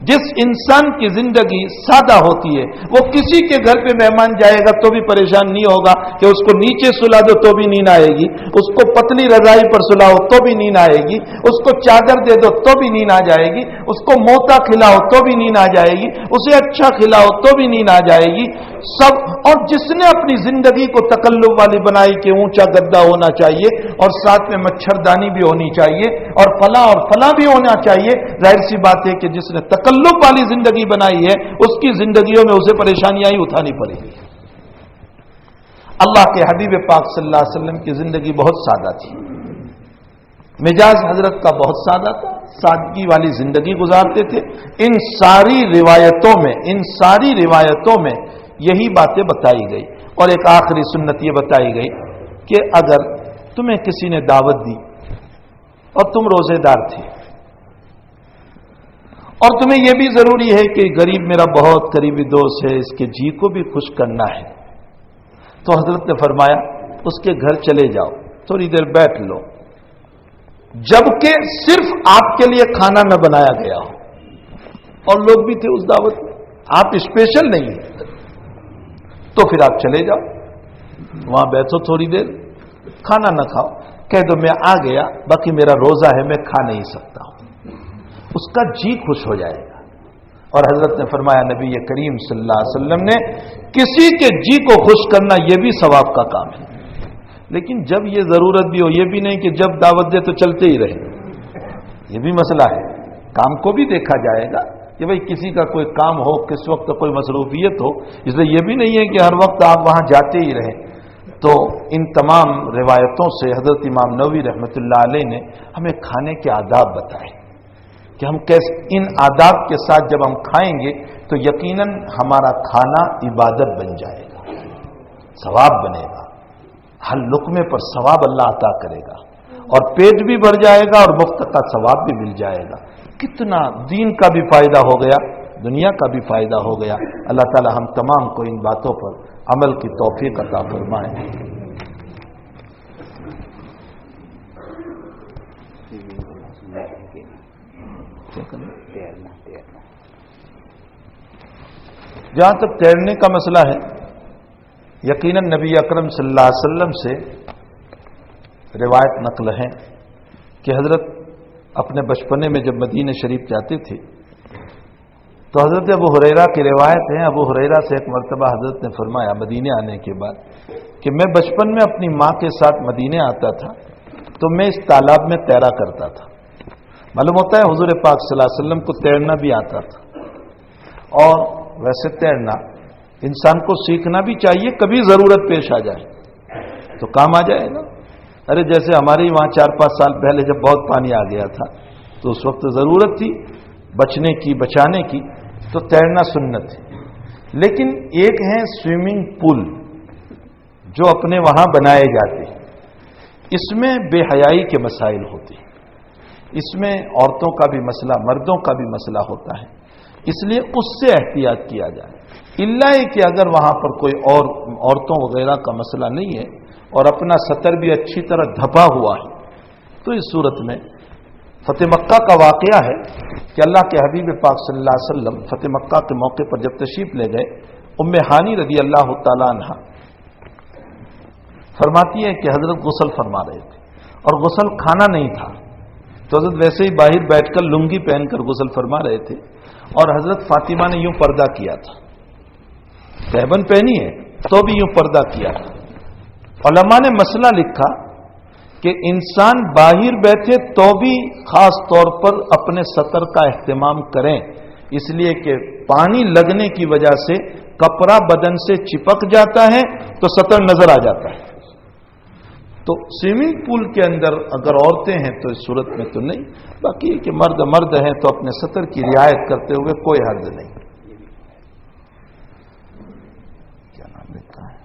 Speaker 1: جس انسان کی زندگی سادہ ہوتی ہے وہ کسی کے گھر پہ مہمان جائے گا تو بھی پریشان نہیں ہوگا کہ اس کو نیچے سلا دو تو بھی نیند آئے گی، اس کو پتلی رضائی پر سلاؤ تو بھی نیند آئے گی، اس کو چادر دے دو تو بھی نیند آ جائے گی، اس کو موتا کھلاؤ تو بھی نیند آ جائے گی، اسے اچھا کھلاؤ تو بھی نیند آ جائے گی سب۔ اور جس نے اپنی زندگی کو تکلف والی بنائی کہ اونچا گدا ہونا چاہیے اور ساتھ میں مچھردانی بھی ہونی چاہیے اور فلاں بھی ہونا چاہیے، ظاہر سی بات ہے کہ جس نے تکلف والی زندگی بنائی ہے اس کی زندگیوں میں اسے پریشانیاں ہی اٹھانی پڑے گی۔ اللہ کے حبیب پاک صلی اللہ علیہ وسلم کی زندگی بہت سادہ تھی، مزاج حضرت کا بہت سادہ تھا، سادگی والی زندگی گزارتے تھے۔ ان ساری روایتوں میں یہی باتیں بتائی گئی۔ اور ایک آخری سنت یہ بتائی گئی کہ اگر تمہیں کسی نے دعوت دی اور تم روزے دار تھے اور تمہیں یہ بھی ضروری ہے کہ غریب میرا بہت قریبی دوست ہے، اس کے جی کو بھی خوش کرنا ہے۔ تو حضرت نے فرمایا اس کے گھر چلے جاؤ، تھوڑی دیر بیٹھ لو، جبکہ صرف آپ کے لیے کھانا نہ بنایا گیا ہو اور لوگ بھی تھے اس دعوت میں، آپ اسپیشل نہیں ہیں، تو پھر آپ چلے جاؤ، وہاں بیٹھو تھوڑی دیر، کھانا نہ کھاؤ، کہہ دو میں آ گیا، باقی میرا روزہ ہے، میں کھا نہیں سکتا ہوں، اس کا جی خوش ہو جائے گا۔ اور حضرت نے فرمایا، نبی کریم صلی اللہ علیہ وسلم نے، کسی کے جی کو خوش کرنا یہ بھی ثواب کا کام ہے، لیکن جب یہ ضرورت بھی ہو، یہ بھی نہیں کہ جب دعوت دے تو چلتے ہی رہے، یہ بھی مسئلہ ہے، کام کو بھی دیکھا جائے گا کہ بھئی کسی کا کوئی کام ہو، کس وقت کوئی مصروفیت ہو، اس لیے یہ بھی نہیں ہے کہ ہر وقت آپ وہاں جاتے ہی رہیں۔ تو ان تمام روایتوں سے حضرت امام نووی رحمۃ اللہ علیہ نے ہمیں کھانے کے آداب بتائے کہ ہم کیسے ان آداب کے ساتھ جب ہم کھائیں گے تو یقیناً ہمارا کھانا عبادت بن جائے گا، ثواب بنے گا، ہر لقمے پر ثواب اللہ عطا کرے گا، اور پیٹ بھی بھر جائے گا اور مفت کا ثواب بھی مل جائے گا۔ کتنا دین کا بھی فائدہ ہو گیا، دنیا کا بھی فائدہ ہو گیا۔ اللہ تعالی ہم تمام کو ان باتوں پر عمل کی توفیق عطا فرمائے۔ جہاں تک تیرنے کا مسئلہ ہے، یقیناً نبی اکرم صلی اللہ علیہ وسلم سے روایت نقل ہے کہ حضرت اپنے بچپنے میں جب مدینہ شریف جاتے تھے تو حضرت ابو ہریرہ کی روایت ہے، ابو ہریرہ سے ایک مرتبہ حضرت نے فرمایا مدینہ آنے کے بعد کہ میں بچپن میں اپنی ماں کے ساتھ مدینہ آتا تھا تو میں اس تالاب میں تیرا کرتا تھا۔ معلوم ہوتا ہے حضور پاک صلی اللہ علیہ وسلم کو تیرنا بھی آتا تھا، اور ویسے تیرنا انسان کو سیکھنا بھی چاہیے، کبھی ضرورت پیش آ جائے تو کام آ جائے گا۔ ارے جیسے ہمارے وہاں 4-5 سال پہلے جب بہت پانی آ گیا تھا تو اس وقت ضرورت تھی بچنے کی، بچانے کی، تو تیرنا سنت ہے۔ لیکن ایک ہے سوئمنگ پول جو اپنے وہاں بنائے جاتے ہیں، اس میں بے حیائی کے مسائل ہوتے ہیں، اس میں عورتوں کا بھی مسئلہ، مردوں کا بھی مسئلہ ہوتا ہے، اس لیے اس سے احتیاط کیا جائے۔ اللہ کہ اگر وہاں پر کوئی اور عورتوں وغیرہ کا مسئلہ نہیں ہے اور اپنا سطر بھی اچھی طرح دھپا ہوا ہے تو اس صورت میں فتح مکہ کا واقعہ ہے کہ اللہ کے حبیب پاک صلی اللہ علیہ وسلم فتح مکہ کے موقع پر جب تشریف لے گئے، ام ہانی رضی اللہ تعالیٰ عنہ فرماتی ہے کہ حضرت غسل فرما رہے تھے اور غسل کھانا نہیں تھا، تو حضرت ویسے ہی باہر بیٹھ کر لنگی پہن کر غسل فرما رہے تھے، اور حضرت فاطمہ نے یوں پردہ کیا تھا، تہبند پہنی ہے تو بھی یوں پردہ کیا تھا۔ علماء نے مسئلہ لکھا کہ انسان باہر بیٹھے تو بھی خاص طور پر اپنے سطر کا اہتمام کریں، اس لیے کہ پانی لگنے کی وجہ سے کپڑا بدن سے چپک جاتا ہے تو سطر نظر آ جاتا ہے۔ تو سوئمنگ پول کے اندر اگر عورتیں ہیں تو اس صورت میں تو نہیں، باقی کہ مرد ہیں تو اپنے سطر کی رعایت کرتے ہوئے کوئی حرج نہیں۔ کیا نام لکھا ہے؟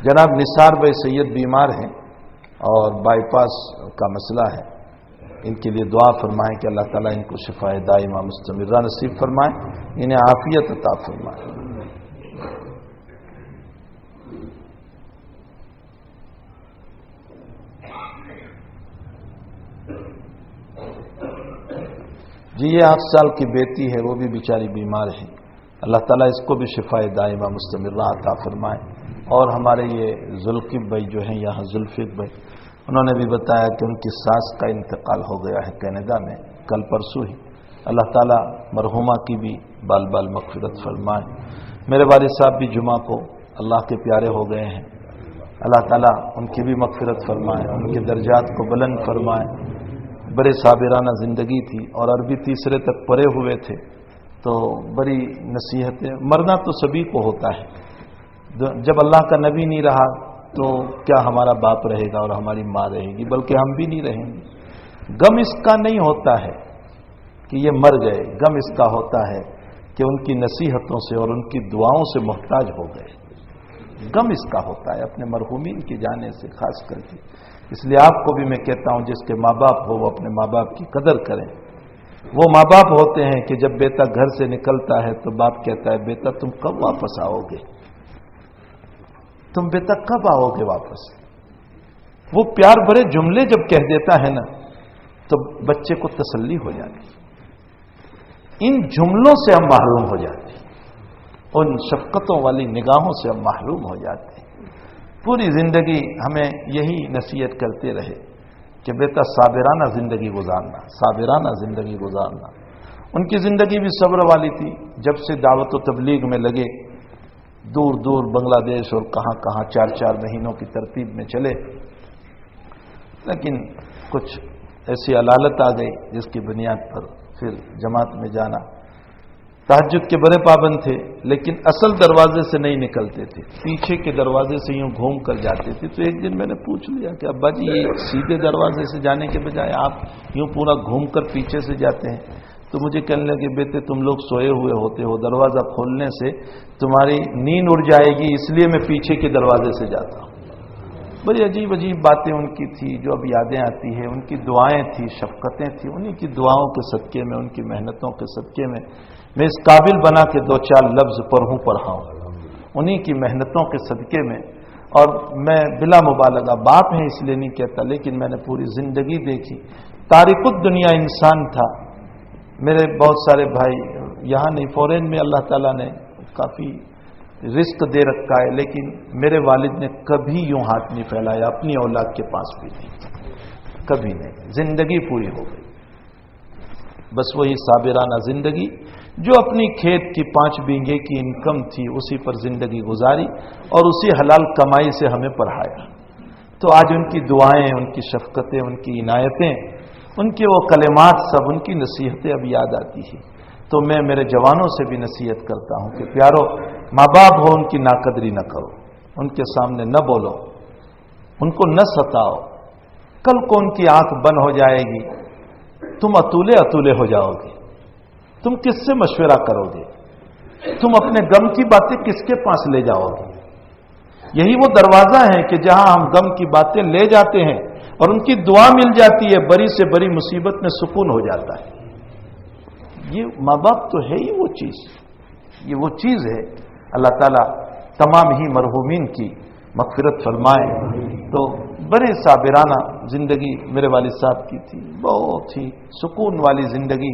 Speaker 1: جناب نثار بھائی سید بیمار ہیں اور بائی پاس کا مسئلہ ہے، ان کے لیے دعا فرمائیں کہ اللہ تعالیٰ ان کو شفاء دائمہ مستمرہ نصیب فرمائے، انہیں عافیت عطا فرمائے۔ جی یہ 8 سال کی بیٹی ہے، وہ بھی بیچاری بیمار ہے، اللہ تعالیٰ اس کو بھی شفاء دائمہ مستمرہ عطا فرمائے۔ اور ہمارے یہ ذوالقب بھائی جو ہیں یہاں، ذوالفق بھائی، انہوں نے بھی بتایا کہ ان کی ساس کا انتقال ہو گیا ہے کینیڈا میں، کل پرسوں ہی، اللہ تعالیٰ مرحومہ کی بھی بال بال مغفرت فرمائے۔ میرے والد صاحب بھی جمعہ کو اللہ کے پیارے ہو گئے ہیں، اللہ تعالیٰ ان کی بھی مغفرت فرمائے، ان کے درجات کو بلند فرمائے۔ بڑے صابرانہ زندگی تھی اور عربی تیسرے تک پڑھے ہوئے تھے، تو بڑی نصیحتیں، مرنا تو سبھی کو ہوتا ہے، جب اللہ کا نبی نہیں رہا تو کیا ہمارا باپ رہے گا اور ہماری ماں رہے گی، بلکہ ہم بھی نہیں رہیں گے۔ غم اس کا نہیں ہوتا ہے کہ یہ مر گئے، غم اس کا ہوتا ہے کہ ان کی نصیحتوں سے اور ان کی دعاؤں سے محتاج ہو گئے، غم اس کا ہوتا ہے اپنے مرحومین کے جانے سے خاص کر کے۔ اس لیے آپ کو بھی میں کہتا ہوں جس کے ماں باپ ہو وہ اپنے ماں باپ کی قدر کریں، وہ ماں باپ ہوتے ہیں کہ جب بیٹا گھر سے نکلتا ہے تو باپ کہتا ہے بیٹا تم کب واپس آؤ گے، تم بیٹا کب آؤ گے واپس. وہ پیار بھرے جملے جب کہہ دیتا ہے نا تو بچے کو تسلی ہو جاتی. ان جملوں سے ہم محروم ہو جاتے ہیں، ان شفقتوں والی نگاہوں سے ہم محروم ہو جاتے ہیں. پوری زندگی ہمیں یہی نصیحت کرتے رہے کہ بیٹا صابرانہ زندگی گزارنا، صابرانہ زندگی گزارنا. ان کی زندگی بھی صبر والی تھی. جب سے دعوت و تبلیغ میں لگے، دور دور بنگلہ دیش اور کہاں کہاں 4 مہینوں کی ترتیب میں چلے، لیکن کچھ ایسی علالت آ گئی جس کی بنیاد پر پھر جماعت میں جانا. تہجد کے بڑے پابند تھے لیکن اصل دروازے سے نہیں نکلتے تھے، پیچھے کے دروازے سے یوں گھوم کر جاتے تھے. تو ایک دن میں نے پوچھ لیا کہ ابا جی یہ سیدھے دروازے سے جانے کے بجائے آپ یوں پورا گھوم کر پیچھے سے جاتے ہیں. تو مجھے کہنے لگے بیٹے تم لوگ سوئے ہوئے ہوتے ہو، دروازہ کھولنے سے تمہاری نیند اڑ جائے گی، اس لیے میں پیچھے کے دروازے سے جاتا ہوں. بڑی عجیب عجیب باتیں ان کی تھی جو اب یادیں آتی ہیں. ان کی دعائیں تھیں، شفقتیں تھیں. انہی کی دعاؤں کے صدقے میں، ان کی محنتوں کے صدقے میں میں اس قابل بنا کے 2-4 لفظ پڑھاؤں. انہی کی محنتوں کے صدقے میں. اور میں بلا مبالغہ باپ ہیں اس لیے نہیں کہتا، لیکن میں نے پوری زندگی دیکھی. تارک الدنیا انسان تھا. میرے بہت سارے بھائی یہاں نہیں، فورین میں اللہ تعالیٰ نے کافی رزق دے رکھا ہے، لیکن میرے والد نے کبھی یوں ہاتھ نہیں پھیلایا اپنی اولاد کے پاس بھی نہیں، کبھی نہیں. زندگی پوری ہو گئی. بس وہی صابرانہ زندگی جو اپنی کھیت کی 5 بیگھے کی انکم تھی اسی پر زندگی گزاری اور اسی حلال کمائی سے ہمیں پڑھایا. تو آج ان کی دعائیں، ان کی شفقتیں، ان کی عنایتیں، ان کے وہ کلمات، سب ان کی نصیحتیں اب یاد آتی ہیں. تو میں میرے جوانوں سے بھی نصیحت کرتا ہوں کہ پیارو، ماں باپ ہو ان کی ناقدری نہ کرو، ان کے سامنے نہ بولو، ان کو نہ ستاؤ. کل کو ان کی آنکھ بند ہو جائے گی، تم اتولے ہو جاؤ گے. تم کس سے مشورہ کرو گے؟ تم اپنے غم کی باتیں کس کے پاس لے جاؤ گے؟ یہی وہ دروازہ ہے کہ جہاں ہم غم کی باتیں لے جاتے ہیں اور ان کی دعا مل جاتی ہے، بڑی سے بڑی مصیبت میں سکون ہو جاتا ہے. یہ ماں باپ تو ہے ہی وہ چیز، یہ وہ چیز ہے. اللہ تعالیٰ تمام ہی مرحومین کی مغفرت فرمائے. تو بڑے صابرانہ زندگی میرے والد صاحب کی تھی، بہت ہی سکون والی زندگی.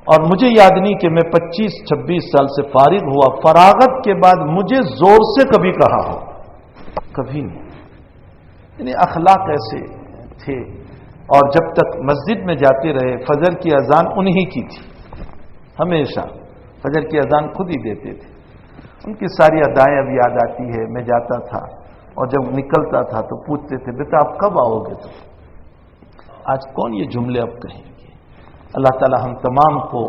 Speaker 1: اور مجھے یاد نہیں کہ میں 25-26 سال سے فارغ ہوا، فراغت کے بعد مجھے زور سے کبھی کہا ہو، کبھی نہیں. یعنی اخلاق ایسے تھے. اور جب تک مسجد میں جاتے رہے، فجر کی اذان انہی کی تھی. ہمیشہ فجر کی اذان خود ہی دیتے تھے. ان کی ساری ادائیں اب یاد آتی ہے. میں جاتا تھا اور جب نکلتا تھا تو پوچھتے تھے بیٹا آپ کب آؤ گے؟ تو آج کون یہ جملے اب کہیں گے؟ اللہ تعالی ہم تمام کو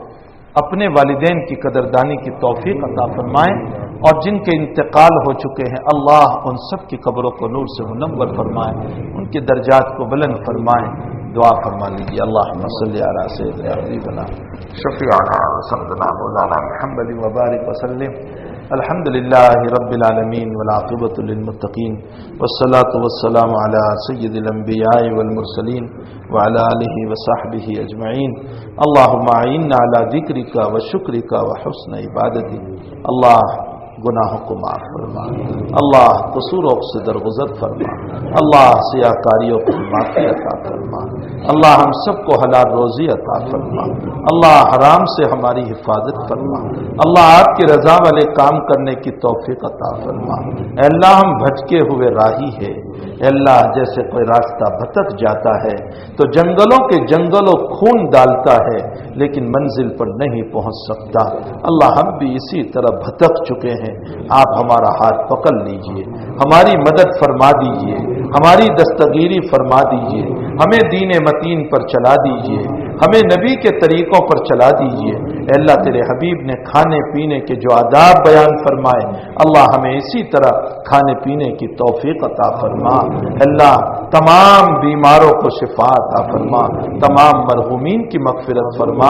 Speaker 1: اپنے والدین کی قدردانی کی توفیق عطا فرمائیں، اور جن کے انتقال ہو چکے ہیں اللہ ان سب کی قبروں کو نور سے منور فرمائیں، ان کے درجات کو بلند فرمائیں. دعا فرما لیجیے. اللہم صلی علی سیدنا حبیبنا شفیعنا سیدنا مولانا محمد وبارک وسلم. الحمد للہ رب العالمین والعاقبۃ للمتقین والصلاۃ والسلام علی سید الانبیاء والمرسلین وعلی آلہ وصحبہ اجمعین. اللہم اعنا علی ذکرک وشکرک وحسن عبادتک. اللہ گناہوں کو معاف فرما، اللہ قصوروں سے درگزر فرما، اللہ سیاکاریوں کو معافی عطا فرما، اللہ ہم سب کو حلال روزی عطا فرما، اللہ حرام سے ہماری حفاظت فرما، اللہ آپ کی رضا والے کام کرنے کی توفیق عطا فرما. اے اللہ ہم بھٹکے ہوئے راہی ہے. اے اللہ جیسے کوئی راستہ بھٹک جاتا ہے تو جنگلوں کے جنگلوں خون ڈالتا ہے لیکن منزل پر نہیں پہنچ سکتا. اللہ ہم بھی اسی طرح بھٹک چکے ہیں. آپ ہمارا ہاتھ پکڑ لیجئے، ہماری مدد فرما دیجئے، ہماری دستگیری فرما دیجئے، ہمیں دین متین پر چلا دیجئے، ہمیں نبی کے طریقوں پر چلا دیجئے. اے اللہ تیرے حبیب نے کھانے پینے کے جو آداب بیان فرمائے، اللہ ہمیں اسی طرح کھانے پینے کی توفیق عطا فرما. اللہ تمام بیماروں کو شفا عطا فرما، تمام مرحومین کی مغفرت فرما.